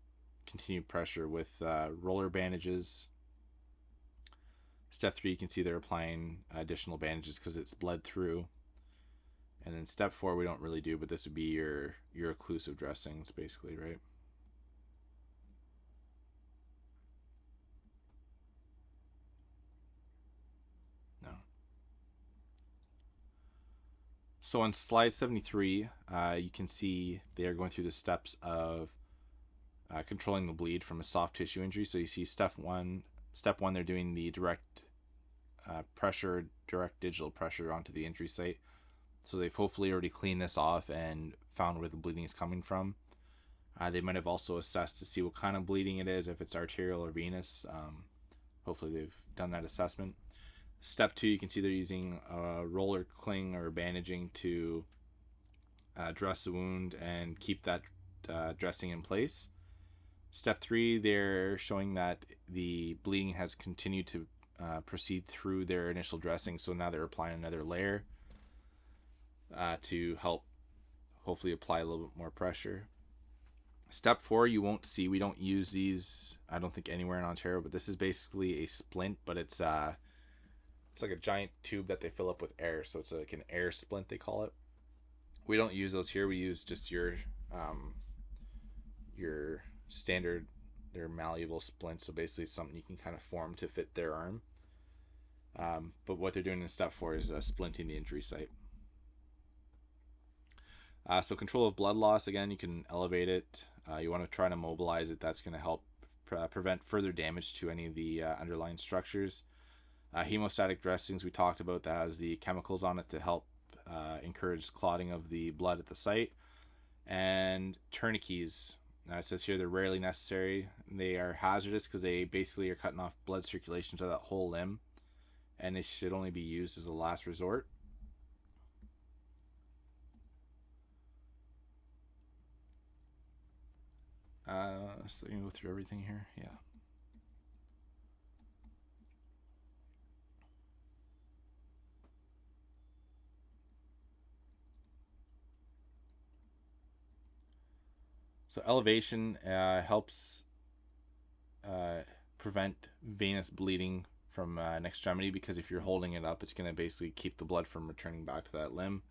continued pressure with roller bandages. Step 3, you can see they're applying additional bandages because it's bled through. And then step 4, we don't really do, but this would be your occlusive dressings, basically, right? No. So on slide 73, you can see they are going through the steps of controlling the bleed from a soft tissue injury. So you see step one, they're doing the direct digital pressure onto the injury site. So they've hopefully already cleaned this off and found where the bleeding is coming from. They might have also assessed to see what kind of bleeding it is, if it's arterial or venous. Hopefully they've done that assessment. Step 2, you can see they're using a roller cling or bandaging to dress the wound and keep that dressing in place. Step 3, they're showing that the bleeding has continued to proceed through their initial dressing, so now they're applying another layer to help hopefully apply a little bit more pressure. Step 4, you won't see, we don't use these, I don't think, anywhere in Ontario, but this is basically a splint, but it's like a giant tube that they fill up with air, so it's like an air splint, they call it. We don't use those here. We use just your standard, their malleable splint, so basically something you can kind of form to fit their arm. But what they're doing in step 4 is splinting the injury site. So control of blood loss, again, you can elevate it. You want to try to mobilize it. That's going to help prevent further damage to any of the underlying structures. Hemostatic dressings we talked about, that has the chemicals on it to help encourage clotting of the blood at the site. And tourniquets, it says here they're rarely necessary. They are hazardous because they basically are cutting off blood circulation to that whole limb, and they should only be used as a last resort. So you can go through everything here. Yeah. So elevation helps prevent venous bleeding from an extremity, because if you're holding it up, it's going to basically keep the blood from returning back to that limb.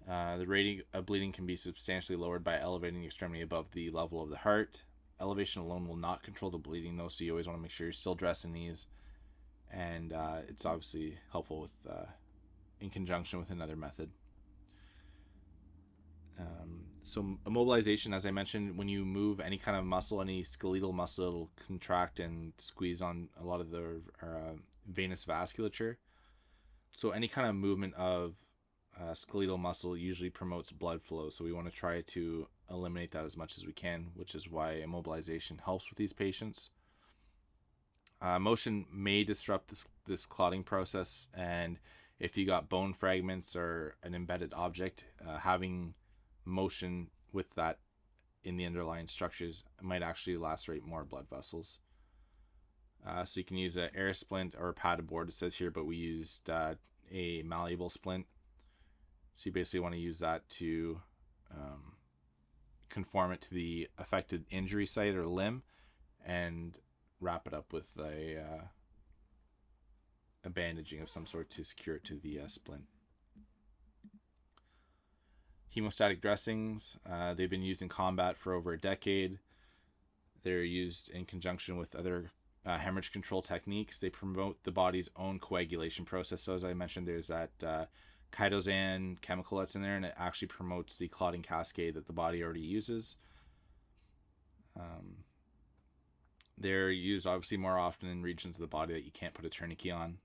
The rate of bleeding can be substantially lowered by elevating the extremity above the level of the heart. Elevation alone will not control the bleeding, though, so you always want to make sure you're still dressing these. And it's obviously helpful with in conjunction with another method. So immobilization, as I mentioned, when you move any kind of muscle, any skeletal muscle, it'll contract and squeeze on a lot of the venous vasculature. So any kind of movement of skeletal muscle usually promotes blood flow. So we want to try to eliminate that as much as we can, which is why immobilization helps with these patients. Motion may disrupt this clotting process, and if you got bone fragments or an embedded object, having motion with that in the underlying structures might actually lacerate more blood vessels. So you can use an air splint or a padded board, it says here, but we used a malleable splint. So you basically want to use that to conform it to the affected injury site or limb, and wrap it up with a bandaging of some sort to secure it to the splint. Hemostatic dressings, they've been used in combat for over a decade. They're used in conjunction with other hemorrhage control techniques. They promote the body's own coagulation process. So as I mentioned, there's that chitosan chemical that's in there, and it actually promotes the clotting cascade that the body already uses. They're used obviously more often in regions of the body that you can't put a tourniquet on.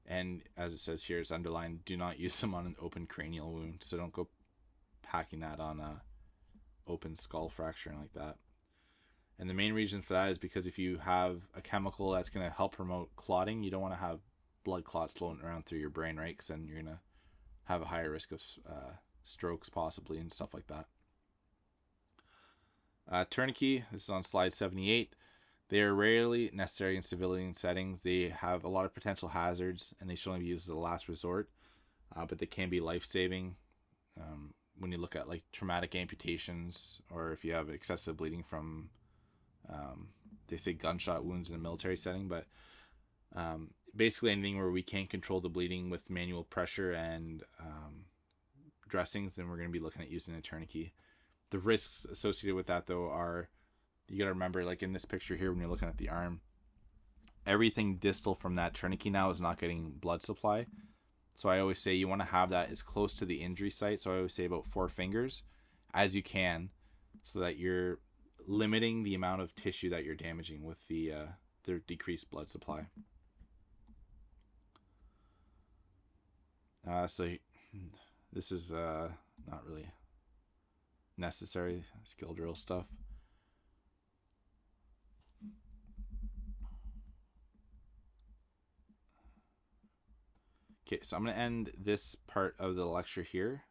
And as it says here, it's underlined, do not use them on an open cranial wound. So don't go packing that on a open skull fracture like that. And the main reason for that is because if you have a chemical that's going to help promote clotting, you don't want to have blood clots floating around through your brain, right? Because then you're going to have a higher risk of strokes possibly and stuff like that. Tourniquet, this is on slide 78. They are rarely necessary in civilian settings. They have a lot of potential hazards, and they should only be used as a last resort, but they can be life-saving. When you look at like traumatic amputations, or if you have excessive bleeding from, they say gunshot wounds in a military setting, but basically anything where we can't control the bleeding with manual pressure and dressings, then we're going to be looking at using a tourniquet. The risks associated with that, though, are, you got to remember, like in this picture here, when you're looking at the arm, everything distal from that tourniquet now is not getting blood supply. So I always say you want to have that as close to the injury site. So I always say about 4 fingers as you can, so that you're limiting the amount of tissue that you're damaging with the decreased blood supply. So this is not really necessary skill drill stuff. Okay, so I'm going to end this part of the lecture here.